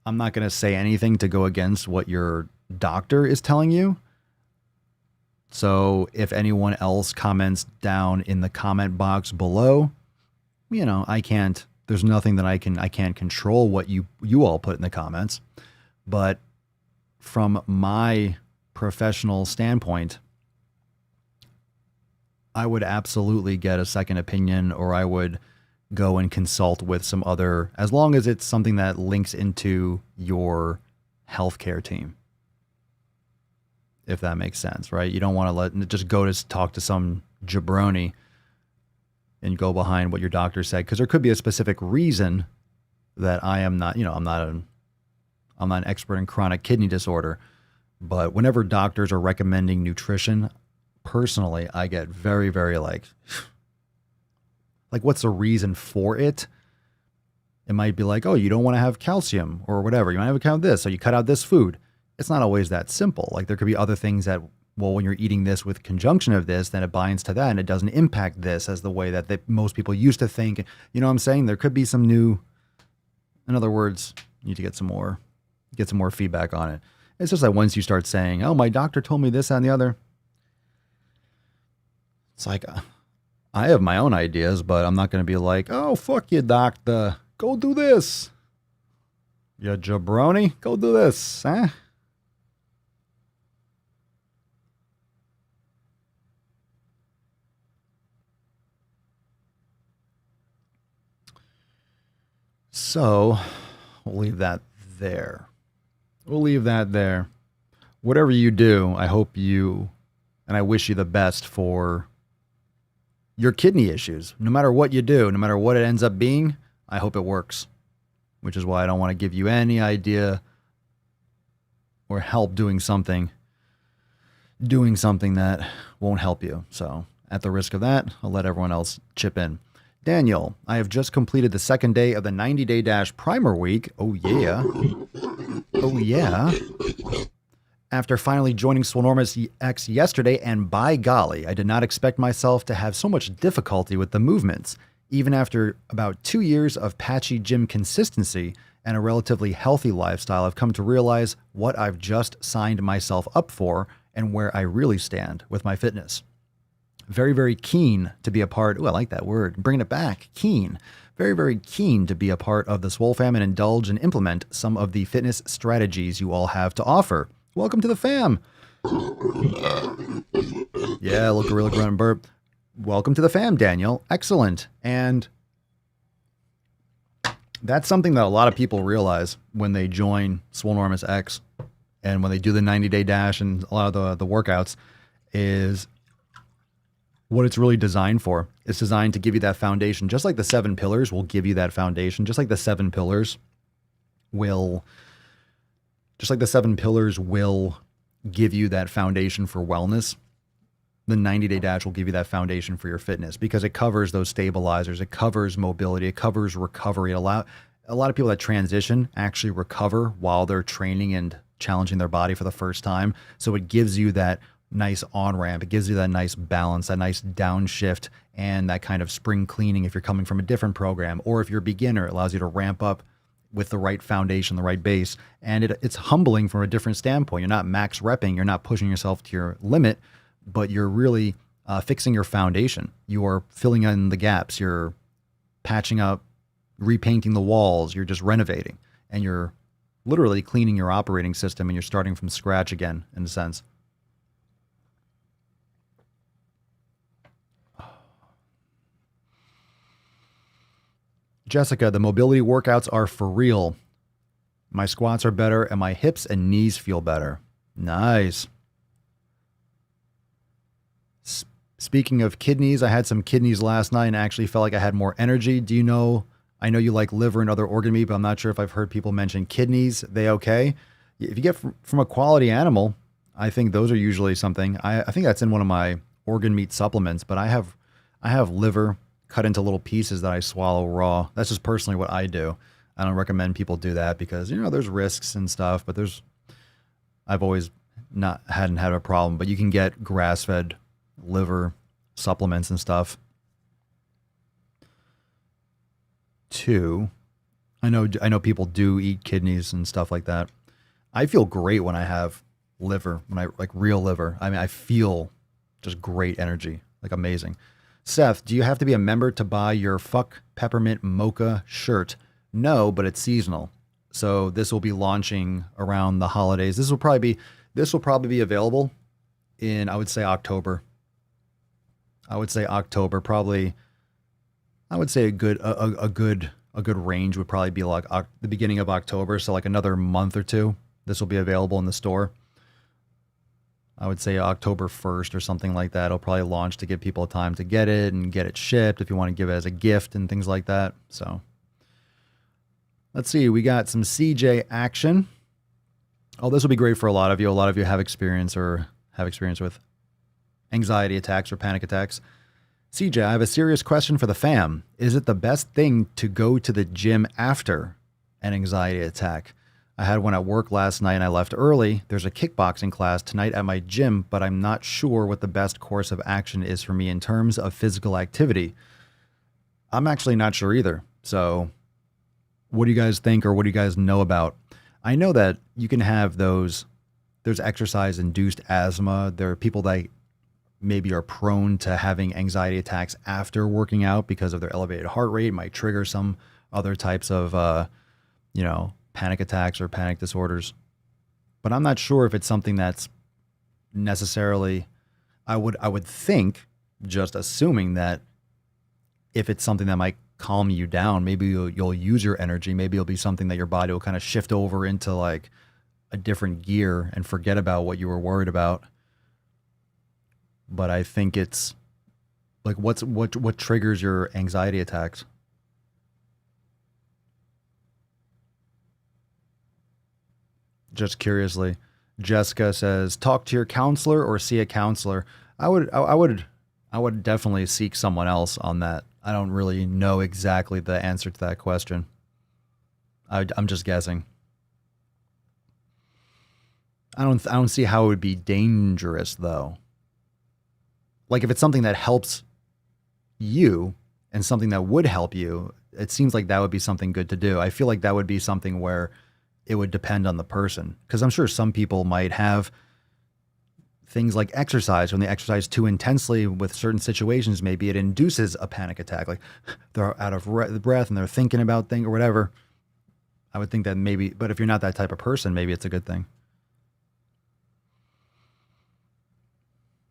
Speaker 2: I'm not going to say anything to go against what your doctor is telling you. So if anyone else comments down in the comment box below, I can't, there's nothing that I can't control what you all put in the comments. But from my professional standpoint, I would absolutely get a second opinion, or I would go and consult with some other, as long as it's something that links into your healthcare team. If that makes sense, right? You don't want to just go to talk to some jabroni and go behind what your doctor said, because there could be a specific reason that I am not, I'm not an expert in chronic kidney disorder, but whenever doctors are recommending nutrition, personally, I get very, very like what's the reason for it? It might be like, oh, you don't want to have calcium or whatever. You might have to count this, so you cut out this food. It's not always that simple. Like there could be other things that, well, when you're eating this with conjunction of this, then it binds to that and it doesn't impact this as the way that most people used to think. You know what I'm saying? There could be some new, in other words, you need to get some more feedback on it. It's just like once you start saying, oh, my doctor told me this, that, and the other. It's like, I have my own ideas, but I'm not going to be like, oh, fuck you, doctor. Go do this. You jabroni, go do this, huh? So we'll leave that there. Whatever you do, I hope you, and I wish you the best for your kidney issues. No matter what you do, no matter what it ends up being, I hope it works. Which is why I don't want to give you any idea or help doing something that won't help you. So at the risk of that, I'll let everyone else chip in. Daniel, I have just completed the second day of the 90-day dash primer week. Oh, yeah. Oh, yeah. After finally joining Swolenormous X yesterday, and by golly, I did not expect myself to have so much difficulty with the movements. Even after about 2 years of patchy gym consistency and a relatively healthy lifestyle, I've come to realize what I've just signed myself up for and where I really stand with my fitness. Very, very keen to be a part. Oh, I like that word. Bringing it back. Keen. Very, very keen to be a part of the SwoleFam and indulge and implement some of the fitness strategies you all have to offer. Welcome to the fam. Yeah, little gorilla grunt and burp. Welcome to the fam, Daniel. Excellent. And that's something that a lot of people realize when they join Swolenormous X and when they do the 90-day dash and a lot of the workouts is what it's really designed for. It's designed to give you that foundation, just like the 7 pillars will give you that foundation, just like the 7 pillars will give you that foundation for wellness. The 90-day dash will give you that foundation for your fitness because it covers those stabilizers. It covers mobility. It covers recovery. A lot of people that transition actually recover while they're training and challenging their body for the first time. So it gives you that nice on-ramp. It gives you that nice balance, that nice downshift, and that kind of spring cleaning if you're coming from a different program. Or if you're a beginner, it allows you to ramp up with the right foundation, the right base. And it's humbling from a different standpoint. You're not max repping. You're not pushing yourself to your limit, but you're really fixing your foundation. You are filling in the gaps. You're patching up, repainting the walls. You're just renovating. And you're literally cleaning your operating system, and you're starting from scratch again, in a sense. Jessica, the mobility workouts are for real. My squats are better and my hips and knees feel better. Nice. Speaking of kidneys, I had some kidneys last night and actually felt like I had more energy. Do you know, I know you like liver and other organ meat, but I'm not sure if I've heard people mention kidneys. They okay? If you get from a quality animal, I think those are usually something. I think that's in one of my organ meat supplements, but I have liver cut into little pieces that I swallow raw. That's just personally what I do. I don't recommend people do that because, you know, there's risks and stuff, but I've always hadn't had a problem, but you can get grass-fed liver supplements and stuff too. I know people do eat kidneys and stuff like that. I feel great when I have liver, when I like real liver. I mean, I feel just great energy, like amazing. Seth, do you have to be a member to buy your Fuck Peppermint Mocha shirt? No, but it's seasonal. So this will be launching around the holidays. This will probably be available in, I would say, October. Probably. I would say a good range would probably be like the beginning of October. So like another month or two, this will be available in the store. I would say October 1st or something like that. It'll probably launch to give people time to get it and get it shipped if you want to give it as a gift and things like that. So let's see. We got some CJ action. Oh, this will be great for a lot of you. A lot of you have experience with anxiety attacks or panic attacks. CJ, I have a serious question for the fam. Is it the best thing to go to the gym after an anxiety attack? I had one at work last night and I left early. There's a kickboxing class tonight at my gym, but I'm not sure what the best course of action is for me in terms of physical activity. I'm actually not sure either. So what do you guys think, or what do you guys know about? I know that you can have there's exercise-induced asthma. There are people that maybe are prone to having anxiety attacks after working out because of their elevated heart rate. It might trigger some other types of, panic attacks or panic disorders. But I'm not sure if it's something that's necessarily, I would think, just assuming that if it's something that might calm you down, maybe you'll use your energy. Maybe it'll be something that your body will kind of shift over into like a different gear and forget about what you were worried about. But I think it's like, what triggers your anxiety attacks? Just curiously, Jessica says, talk to your counselor or see a counselor. I would definitely seek someone else on that. I don't really know exactly the answer to that question. I'm just guessing. I don't see how it would be dangerous though. Like if it's something that helps you and something that would help you, it seems like that would be something good to do. I feel like that would be something where it would depend on the person, because I'm sure some people might have things like exercise. When they exercise too intensely with certain situations, maybe it induces a panic attack. Like they're out of breath and they're thinking about things or whatever. I would think that maybe, but if you're not that type of person, maybe it's a good thing.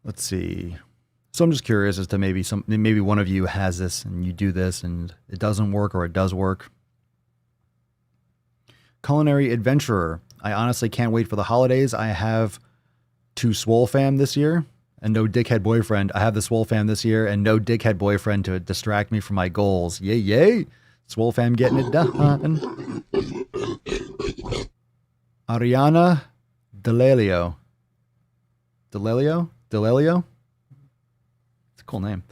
Speaker 2: Let's see. So I'm just curious as to maybe one of you has this and you do this and it doesn't work or it does work. Culinary adventurer. I honestly can't wait for the holidays. I have 2 SwoleFAM this year and no dickhead boyfriend. I have the SwoleFAM this year and no dickhead boyfriend to distract me from my goals. Yay, yay. SwoleFAM getting it done. Ariana Delelio. Delelio? It's a cool name.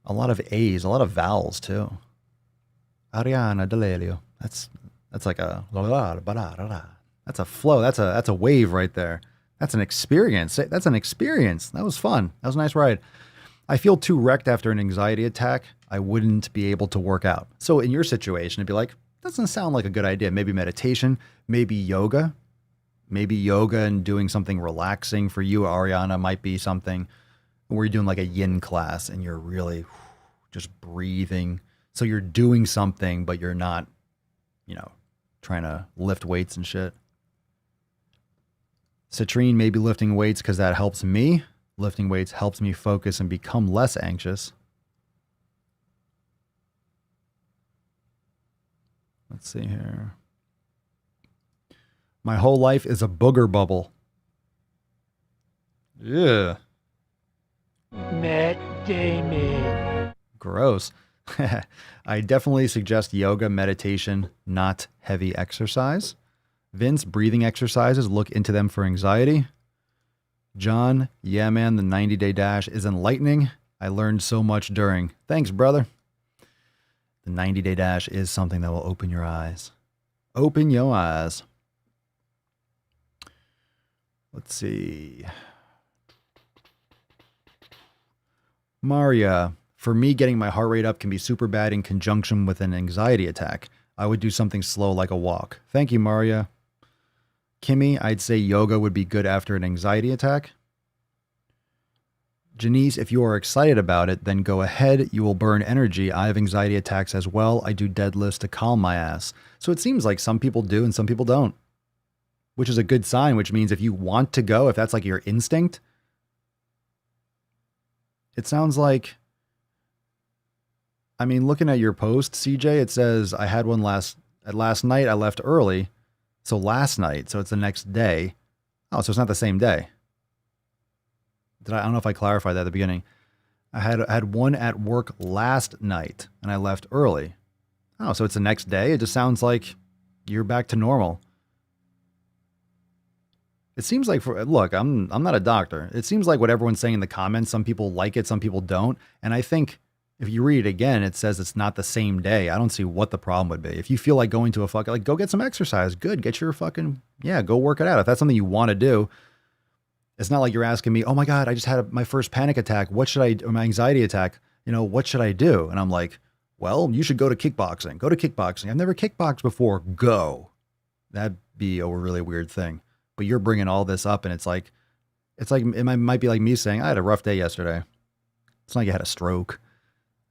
Speaker 2: A lot of A's, a lot of vowels too. Ariana Delelio. That's like a that's a flow. That's a wave right there. That's an experience. That was fun. That was a nice ride. I feel too wrecked after an anxiety attack. I wouldn't be able to work out. So in your situation, it'd be like, doesn't sound like a good idea. Maybe meditation, maybe yoga and doing something relaxing for you, Ariana, might be something where you're doing like a yin class and you're really just breathing. So you're doing something, but you're not, trying to lift weights and shit. Citrine, maybe lifting weights because that helps me. Lifting weights helps me focus and become less anxious. Let's see here. My whole life is a booger bubble. Yeah.
Speaker 7: Matt Damon.
Speaker 2: Gross. I definitely suggest yoga, meditation, not heavy exercise. Vince, breathing exercises, look into them for anxiety. John, yeah, man, the 90-day dash is enlightening. I learned so much during. Thanks, brother. The 90-day dash is something that will open your eyes. Open your eyes. Let's see. Maria, for me, getting my heart rate up can be super bad in conjunction with an anxiety attack. I would do something slow like a walk. Thank you, Maria. Kimmy, I'd say yoga would be good after an anxiety attack. Janice, if you are excited about it, then go ahead. You will burn energy. I have anxiety attacks as well. I do deadlifts to calm my ass. So it seems like some people do and some people don't, which is a good sign, which means if you want to go, if that's like your instinct, it sounds like, I mean, looking at your post, CJ, it says I had one last night. I left early. So last night, so it's the next day. Oh, so it's not the same day. I don't know if I clarified that at the beginning. I had one at work last night and I left early. Oh, so it's the next day. It just sounds like you're back to normal. It seems like look, I'm not a doctor. It seems like what everyone's saying in the comments, some people like it, some people don't. And I think if you read it again, it says it's not the same day. I don't see what the problem would be. If you feel like going to go get some exercise. Good. Get your go work it out. If that's something you want to do, it's not like you're asking me, oh my God, I just had my first panic attack. Or my anxiety attack. What should I do? And I'm like, well, you should go to kickboxing. Go to kickboxing. I've never kickboxed before. Go. That'd be a really weird thing. But you're bringing all this up and it's like, it might be like me saying, I had a rough day yesterday. It's not like you had a stroke.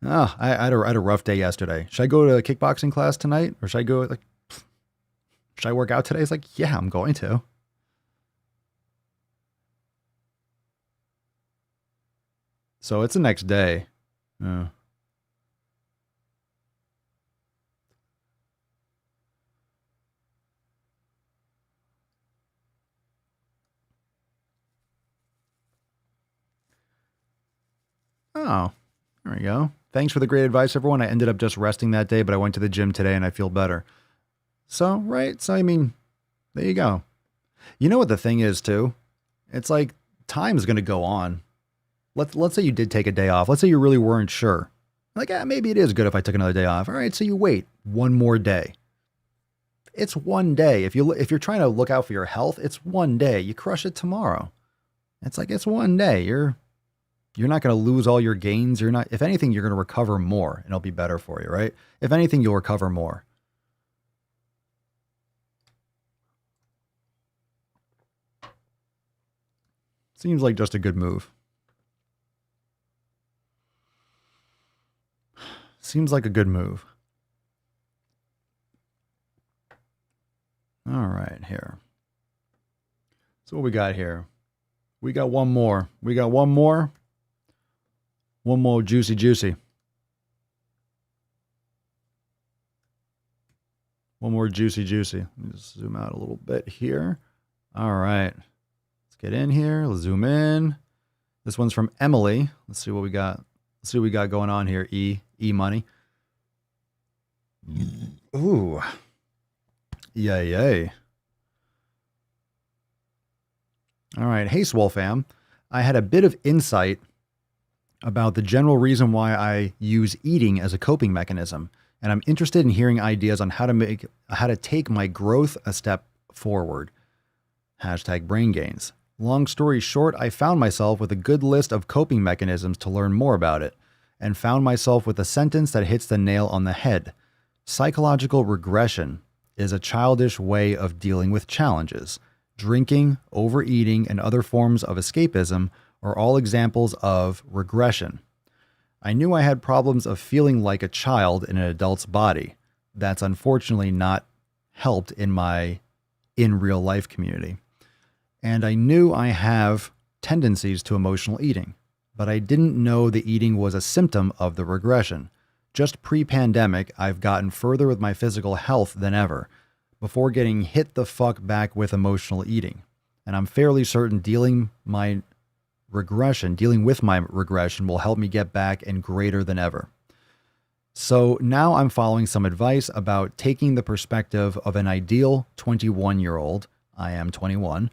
Speaker 2: Oh, I had a rough day yesterday. Should I go to a kickboxing class tonight? Or should I work out today? It's like, yeah, I'm going to. So it's the next day. Oh. Oh, there we go. Thanks for the great advice, everyone. I ended up just resting that day, but I went to the gym today and I feel better. So, right. So, I mean, there you go. You know what the thing is too? It's like time is going to go on. Let's say you did take a day off. Let's say you really weren't sure. Like, maybe it is good if I took another day off. All right. So you wait one more day. It's one day. If you're trying to look out for your health, it's one day. You crush it tomorrow. It's one day. You're not going to lose all your gains. If anything, you're going to recover more and it'll be better for you, right? If anything, you'll recover more. Seems like just a good move. Seems like a good move. All right, here. So what we got here? We got one more. One more juicy. One more juicy. Let me just zoom out a little bit here. All right. Let's get in here. Let's zoom in. This one's from Emily. Let's see what we got. Let's see what we got going on here. E money. Ooh. Yay. All right. Hey, SwoleFam. I had a bit of insight about the general reason why I use eating as a coping mechanism, and I'm interested in hearing ideas on how to take my growth a step forward. #brain gains. Long story short, I found myself with a good list of coping mechanisms to learn more about it, and found myself with a sentence that hits the nail on the head. Psychological regression is a childish way of dealing with challenges. Drinking, overeating, and other forms of escapism are all examples of regression. I knew I had problems of feeling like a child in an adult's body. That's unfortunately not helped in my real life community. And I knew I have tendencies to emotional eating, but I didn't know the eating was a symptom of the regression. Just pre-pandemic, I've gotten further with my physical health than ever, before getting hit the fuck back with emotional eating. And I'm fairly certain dealing with my regression will help me get back and greater than ever. So now I'm following some advice about taking the perspective of an ideal 21-year-old, I am 21,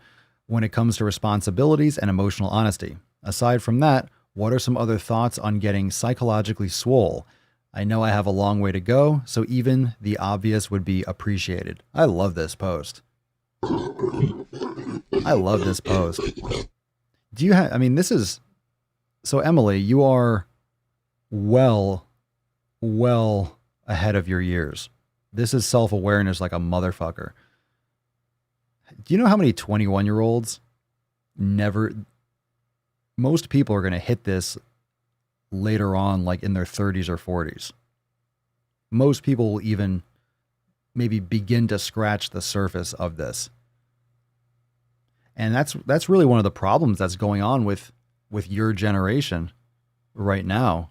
Speaker 2: when it comes to responsibilities and emotional honesty. Aside from that, what are some other thoughts on getting psychologically swole? I know I have a long way to go, so even the obvious would be appreciated. I love this post. I love this post. Do you have, I mean, this is, so Emily, you are well ahead of your years. This is self-awareness like a motherfucker. Do you know how many 21-year-olds most people are going to hit this later on, like in their 30s or 40s. Most people will even maybe begin to scratch the surface of this. And that's really one of the problems that's going on with your generation right now.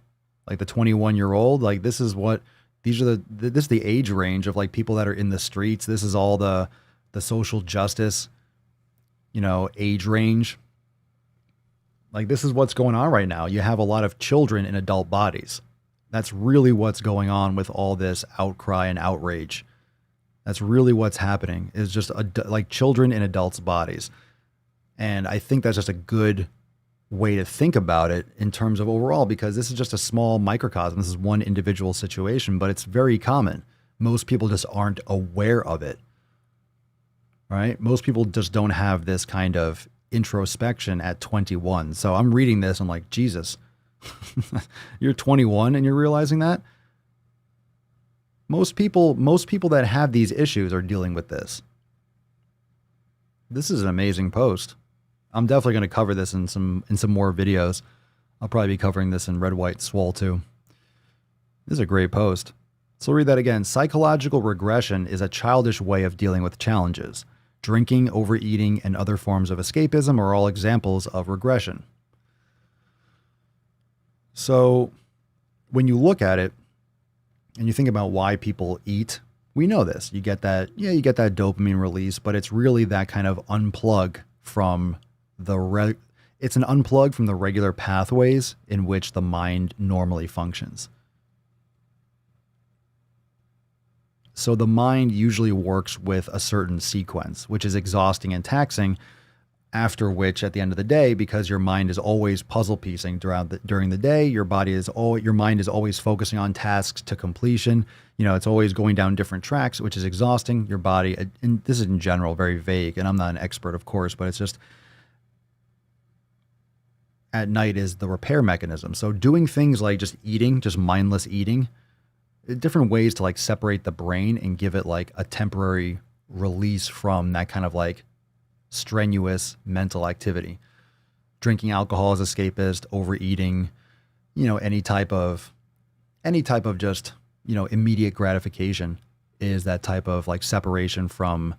Speaker 2: Like the 21-year-old, like this is the age range of like people that are in the streets. This is all the social justice, age range. Like this is what's going on right now. You have a lot of children in adult bodies. That's really what's going on with all this outcry and outrage. That's really what's happening, is just like children in adults' bodies. And I think that's just a good way to think about it in terms of overall, because this is just a small microcosm. This is one individual situation, but it's very common. Most people just aren't aware of it, right? Most people just don't have this kind of introspection at 21. So I'm reading this, I'm like, Jesus, you're 21 and you're realizing that? Most people that have these issues are dealing with this. This is an amazing post. I'm definitely going to cover this in some more videos. I'll probably be covering this in Red, White, Swole too. This is a great post. So I'll read that again. Psychological regression is a childish way of dealing with challenges. Drinking, overeating, and other forms of escapism are all examples of regression. So when you look at it and you think about why people eat, we know this. You get that dopamine release, but it's really that kind of unplug from it's an unplug from the regular pathways in which the mind normally functions. So the mind usually works with a certain sequence, which is exhausting and taxing, after which at the end of the day, because your mind is always puzzle piecing during the day, your mind is always focusing on tasks to completion. It's always going down different tracks, which is exhausting. Your body, and this is in general very vague, and I'm not an expert, of course, but it's just at night is the repair mechanism. So doing things like just eating, just mindless eating, different ways to like separate the brain and give it like a temporary release from that kind of like strenuous mental activity. Drinking alcohol is escapist, overeating, any type of just, immediate gratification is that type of like separation from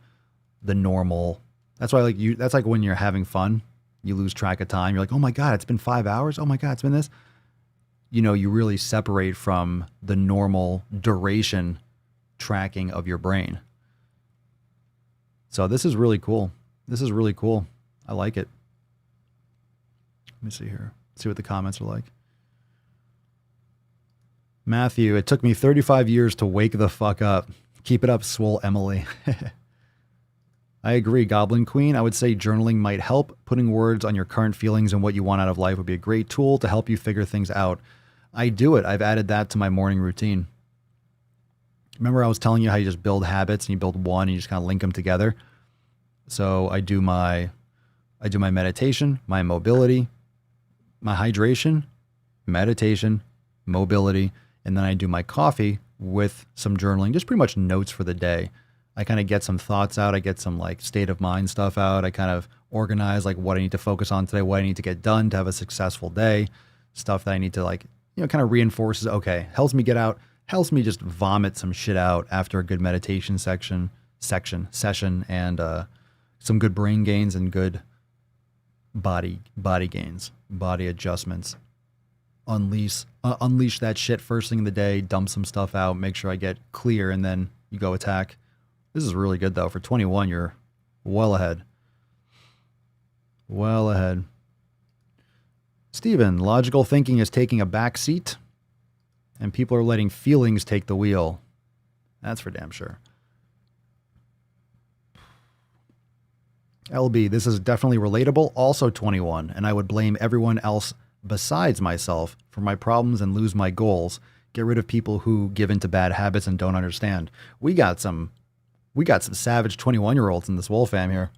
Speaker 2: the normal. That's why that's like when you're having fun, you lose track of time. You're like, oh my God, it's been 5 hours. Oh my God, it's been this. You really separate from the normal duration tracking of your brain. So this is really cool. This is really cool. I like it. Let me see here. See what the comments are like. Matthew, it took me 35 years to wake the fuck up. Keep it up, Swole Emily. I agree, Goblin Queen. I would say journaling might help. Putting words on your current feelings and what you want out of life would be a great tool to help you figure things out. I do it. I've added that to my morning routine. Remember I was telling you how you just build habits and you build one and you just kind of link them together. So I do my meditation, my mobility, my hydration, meditation, mobility, and then I do my coffee with some journaling, just pretty much notes for the day. I kind of get some thoughts out. I get some like state of mind stuff out. I kind of organize like what I need to focus on today, what I need to get done to have a successful day, stuff that I need to like, kind of reinforces, okay, helps me get out, helps me just vomit some shit out after a good meditation session and some good brain gains and good body gains, body adjustments. unleash that shit first thing in the day, dump some stuff out, make sure I get clear, and then you go attack. This is really good though. For 21, you're well ahead. Well ahead. Steven, logical thinking is taking a back seat, and people are letting feelings take the wheel. That's for damn sure. LB, this is definitely relatable, also 21, and I would blame everyone else besides myself for my problems and lose my goals. Get rid of people who give into bad habits and don't understand. We got some savage 21-year-olds in this SwoleFAM here.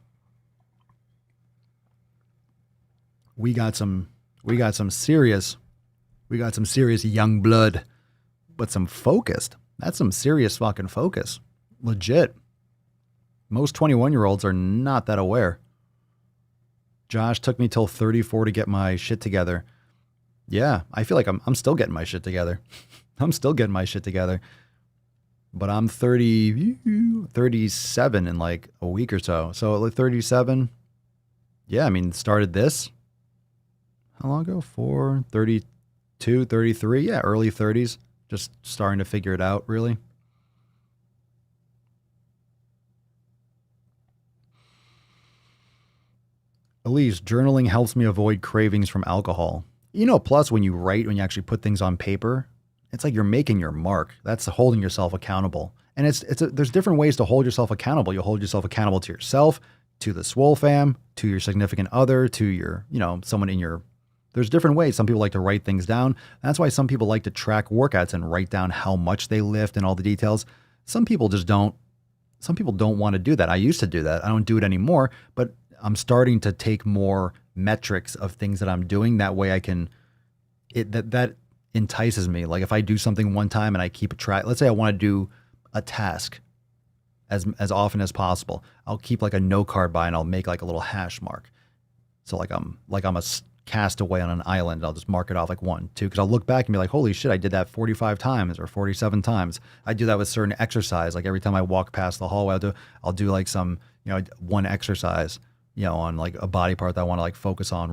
Speaker 2: We got some serious young blood, but some focused. That's some serious fucking focus. Legit. Most 21-year-olds are not that aware. Josh, took me till 34 to get my shit together. Yeah, I feel like I'm still getting my shit together. I'm still getting my shit together. But I'm 37 in like a week or so. So like 37. Yeah, I mean, started this. How long ago? 32, 33. Yeah, early 30s. Just starting to figure it out, really. Elise, journaling helps me avoid cravings from alcohol. You know, plus when you write, when you actually put things on paper, it's like you're making your mark. That's holding yourself accountable. And there's different ways to hold yourself accountable. You'll hold yourself accountable to yourself, to the SwoleFAM, to your significant other, to your, someone in your, there's different ways. Some people like to write things down. That's why some people like to track workouts and write down how much they lift and all the details. Some people don't want to do that. I used to do that. I don't do it anymore, but I'm starting to take more metrics of things that I'm doing. That way I can, that entices me. Like if I do something one time and I keep a track, let's say I want to do a task as often as possible. I'll keep like a note card by and I'll make like a little hash mark. So like I'm a castaway on an island. I'll just mark it off like 1, 2, because I'll look back and be like, holy shit, I did that 45 times or 47 times. I do that with certain exercise. Like every time I walk past the hallway, I'll do like some, one exercise, on like a body part that I want to like focus on,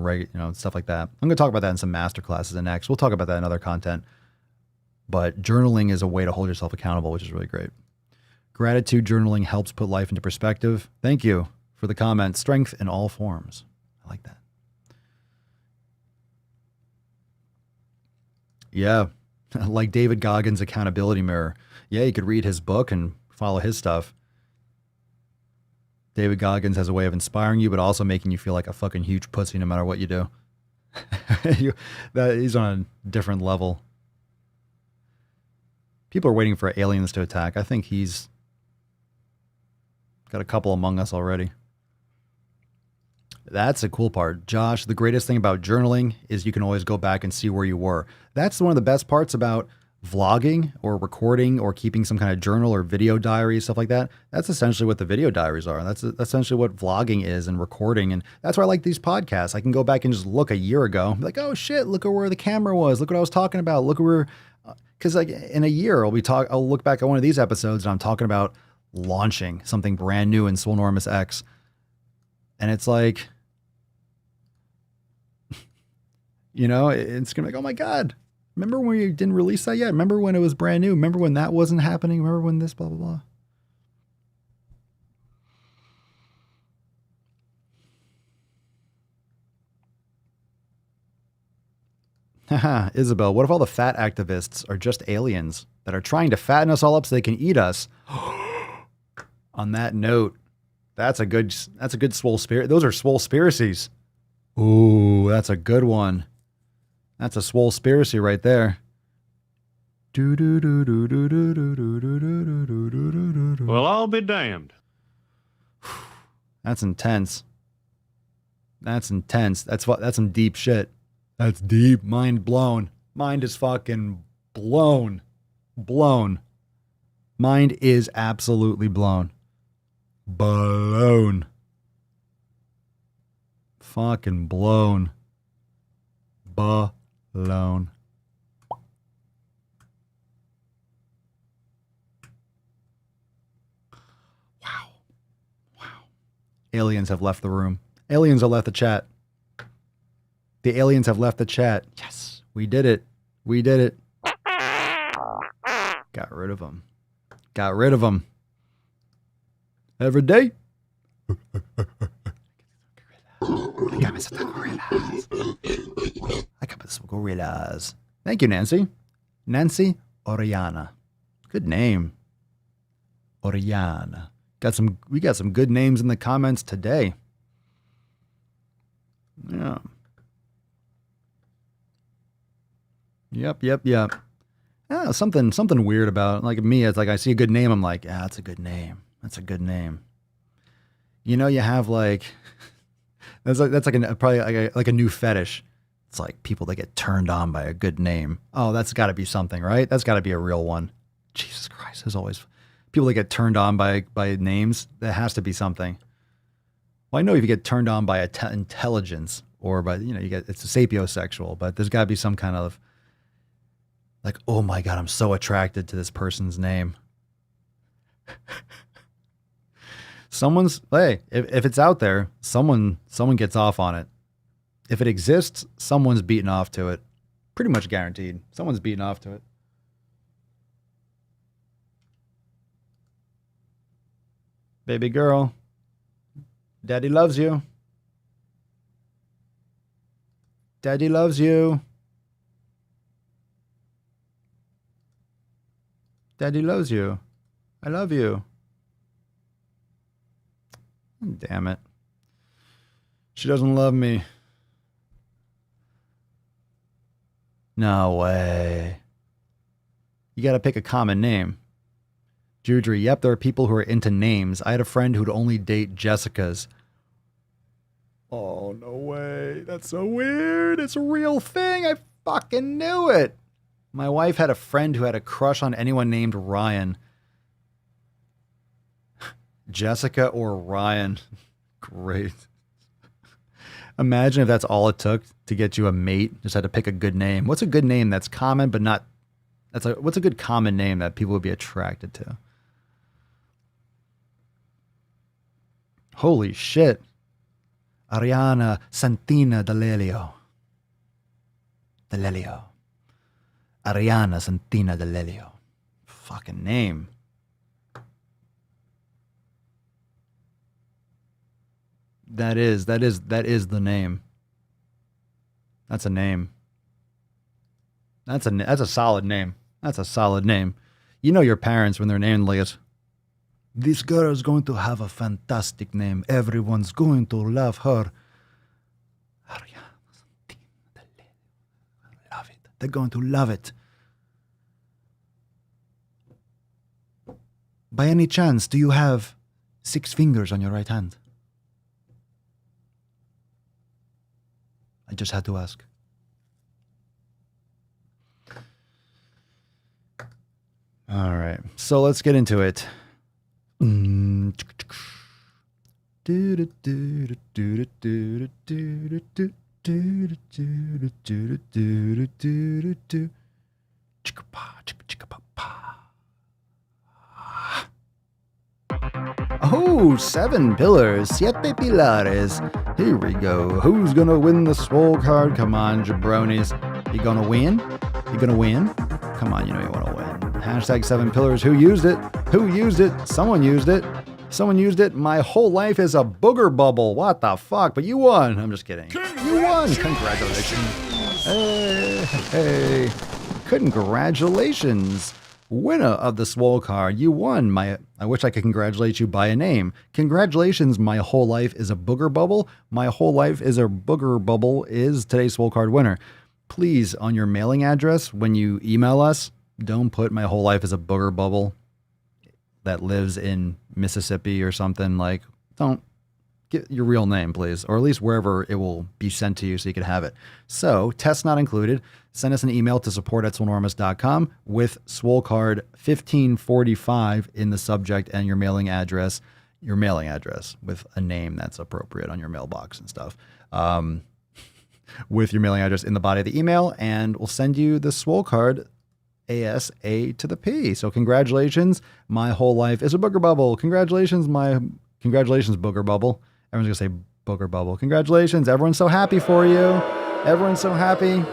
Speaker 2: stuff like that. I'm going to talk about that in some master classes and next. We'll talk about that in other content. But journaling is a way to hold yourself accountable, which is really great. Gratitude journaling helps put life into perspective. Thank you for the comment. Strength in all forms. I like that. Yeah. Like David Goggins' accountability mirror. Yeah, you could read his book and follow his stuff. David Goggins has a way of inspiring you, but also making you feel like a fucking huge pussy no matter what you do. He's on a different level. People are waiting for aliens to attack. I think he's got a couple among us already. That's the cool part. Josh, the greatest thing about journaling is you can always go back and see where you were. That's one of the best parts about vlogging or recording or keeping some kind of journal or video diary, stuff like that. That's essentially what the video diaries are. That's essentially what vlogging is and recording. And that's why I like these podcasts. I can go back and just look a year ago, be like, oh shit, look at where the camera was. Look what I was talking about. Look where, because like in a year, I'll look back at one of these episodes and I'm talking about launching something brand new in Swolenormous X. And it's like, it's going to be like, oh my God, remember when we didn't release that yet? Remember when it was brand new? Remember when that wasn't happening? Remember when this, blah, blah, blah. Haha, Isabel, what if all the fat activists are just aliens that are trying to fatten us all up so they can eat us? On that note, that's a good swole spirit. Those are swole spiracies. Ooh, that's a good one. That's a swole spiracy right there.
Speaker 8: Well, I'll be damned.
Speaker 2: That's intense. That's intense. That's some deep shit. That's deep. Mind blown. Mind is fucking blown. Blown. Mind is absolutely blown. Blown. Fucking blown. Blown. Wow. Aliens have left the room. Aliens have left the chat. The aliens have left the chat. Yes. We did it. We did it. Got rid of them. Got rid of them. Every day. I got myself gorillas. I got myself gorillas. Thank you, Nancy. Nancy Oriana. Good name. Oriana. We got some good names in the comments today. Yeah. Yep. Yeah, something weird about, like, me. It's like I see a good name, I'm like, yeah, that's a good name. That's a good name. You know, you have like that's probably like a new fetish. It's like people that get turned on by a good name. Oh, that's got to be something, right? That's got to be a real one. Jesus Christ, there's always people that get turned on by names. That has to be something. Well, I know if you get turned on by intelligence or by, you know, it's a sapiosexual, but there's got to be some kind of like, oh my God, I'm so attracted to this person's name. If it's out there, someone gets off on it. If it exists, someone's beaten off to it. Pretty much guaranteed. Someone's beaten off to it. Baby girl, Daddy loves you. Daddy loves you. Daddy loves you. I love you. Damn it. She doesn't love me. No way. You got to pick a common name. Judry, yep, there are people who are into names. I had a friend who'd only date Jessicas. Oh, no way. That's so weird. It's a real thing. I fucking knew it. My wife had a friend who had a crush on anyone named Ryan. Jessica or Ryan. Great. Imagine if that's all it took to get you a mate. Just had to pick a good name. What's a good name that's common but not... what's a good common name that people would be attracted to? Holy shit. Ariana Santina D'Alelio. Ariana Santina D'Alelio. Fucking name. That is the name. That's a name. That's a solid name. That's a solid name. You know your parents when they're named like this. This girl is going to have a fantastic name. Everyone's going to love her. Love it. They're going to love it. By any chance, do you have 6 fingers on your right hand? I just had to ask. All right, so let's get into it. Oh, 7 pillars, 7 pilares. Here we go. Who's gonna win the swole card? Come on, jabronis. You gonna win? You gonna win? Come on, you know you wanna win. Hashtag 7 pillars. Who used it? Who used it? Someone used it. Someone used it. My whole life is a booger bubble. What the fuck? But you won. I'm just kidding. You won. Congratulations. Hey. Congratulations. Winner of the swole card. You won. I wish I could congratulate you by a name. Congratulations. My whole life is a booger bubble. My whole life is a booger bubble is today's swole card winner. Please, on your mailing address, when you email us, don't put my whole life is a booger bubble that lives in Mississippi or something. Like, don't get your real name, please, or at least wherever it will be sent to you so you can have it. So, test not included. Send us an email to support@swolenormous.com with swole card 1545 in the subject and your mailing address with a name that's appropriate on your mailbox and stuff. With your mailing address in the body of the email, and we'll send you the swole card ASA to the P. So congratulations. My whole life is a booger bubble. Congratulations, booger bubble. Everyone's going to say booger bubble. Congratulations. Everyone's so happy for you. Everyone's so happy.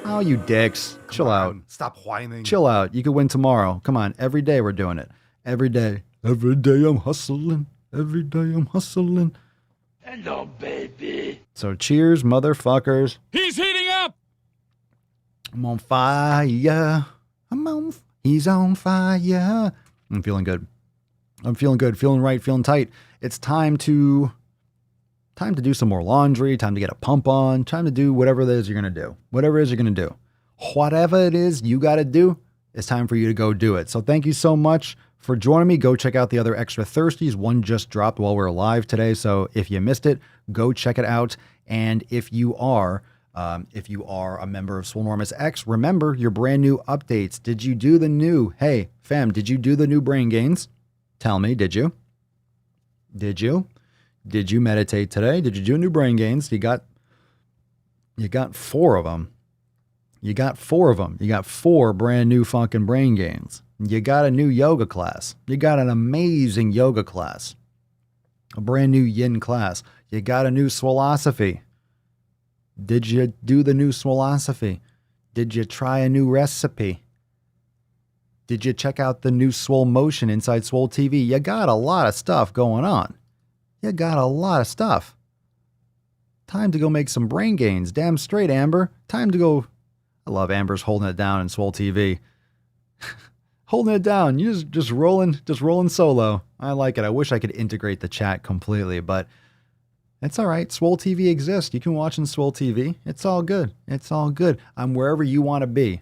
Speaker 2: Oh, you dicks. Chill out.
Speaker 9: Stop whining.
Speaker 2: Chill out. You could win tomorrow. Come on. Every day we're doing it. Every day. Every day I'm hustling. Every day I'm hustling.
Speaker 7: Hello, baby.
Speaker 2: So cheers, motherfuckers.
Speaker 5: He's heating up!
Speaker 2: I'm on fire. He's on fire. I'm feeling good. I'm feeling good. Feeling right. Feeling tight. It's time to do some more laundry. Time to get a pump on. Time to do whatever it is you're going to do. Whatever it is you're going to do. Whatever it is you got to do, it's time for you to go do it. So thank you so much for joining me. Go check out the other Extra Thirsties. One just dropped while we were live today. So if you missed it, go check it out. And if you are a member of Swolenormous X, remember your brand new updates. Did you do the new, hey, fam, did you do the new brain gains? Tell me, did you? Did you? Did you meditate today? Did you do new brain gains? You got 4 of them. You got 4 of them. You got 4 brand new fucking brain gains. You got a new yoga class. You got an amazing yoga class. A brand new yin class. You got a new swolosophy. Did you do the new swolosophy? Did you try a new recipe? Did you check out the new Swole Motion inside Swole TV? You got a lot of stuff going on. You got a lot of stuff. Time to go make some brain gains. Damn straight, Amber. Time to go. I love Amber's holding it down in Swole TV. Holding it down. You just rolling solo. I like it. I wish I could integrate the chat completely, but it's all right. Swole TV exists. You can watch in Swole TV. It's all good. It's all good. I'm wherever you want to be.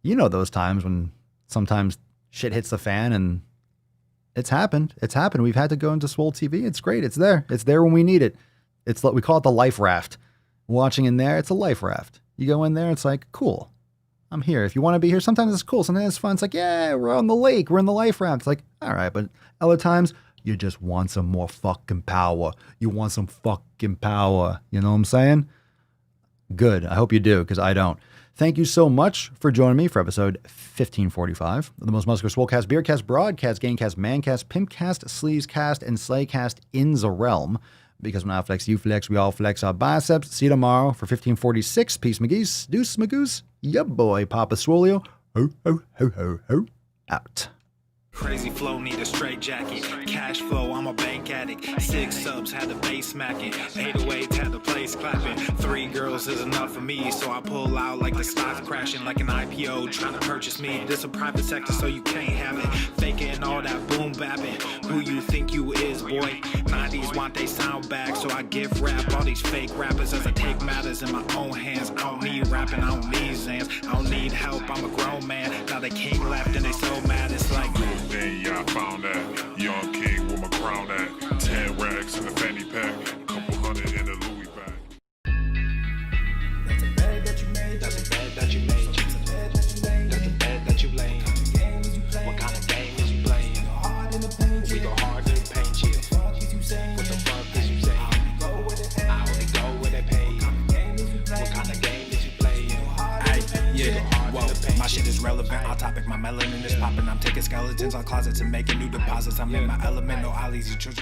Speaker 2: You know those times when sometimes shit hits the fan, and it's happened. It's happened. We've had to go into Swole TV. It's great. It's there. It's there when we need it. It's we call it the life raft. Watching in there, it's a life raft. You go in there, it's like, cool. I'm here. If you want to be here, sometimes it's cool. Sometimes it's fun. It's like, yeah, we're on the lake. We're in the life raft. It's like, all right. But other times, you just want some more fucking power. You want some fucking power. You know what I'm saying? Good. I hope you do, because I don't. Thank you so much for joining me for episode 1545 of the most muscular Swolecast, Beercast, Broadcast, Gamecast, Mancast, Pimpcast, Sleazecast, and Slaycast in the realm. Because when I flex, you flex, we all flex our biceps. See you tomorrow for 1546. Peace, McGeese. Deuce, Magoose. Ya boy, Papa Swolio. Ho, ho, ho, ho, ho. Out.
Speaker 1: Crazy flow, need a straight jacket. Cash flow, I'm a bank addict. 6 subs, had the bass smacking. 808s, had the place clapping. 3 girls is enough for me, so I pull out like the stock's crashing. Like an IPO, trying to purchase me. This a private sector, so you can't have it. Faking all that boom bapping. Who you think you is, boy? 90s want they sound back, so I give rap all these fake rappers as I take matters in my own hands. I don't need rapping, I don't need Zans. I don't need help, I'm a grown man. Now they king left and they so mad, it's like...
Speaker 10: Yeah, I found that. Young king with my crown at. 10 racks in the fanny pack. Couple hundred in the Louis bag.
Speaker 1: That's a bed that you made. That's a bed that you made. That's a bed that you laid. That's a bed that you laid. What kind of game is you playing? We go hard in the paint, yeah. What the fuck is you saying? I only go where they pay. What kind of game is you playing? Yeah, whoa, my shit is relevant. On topic, my melanin is popping. I'm taking skeletons on closets and making new deposits. I'm in my element, no ollies. You children.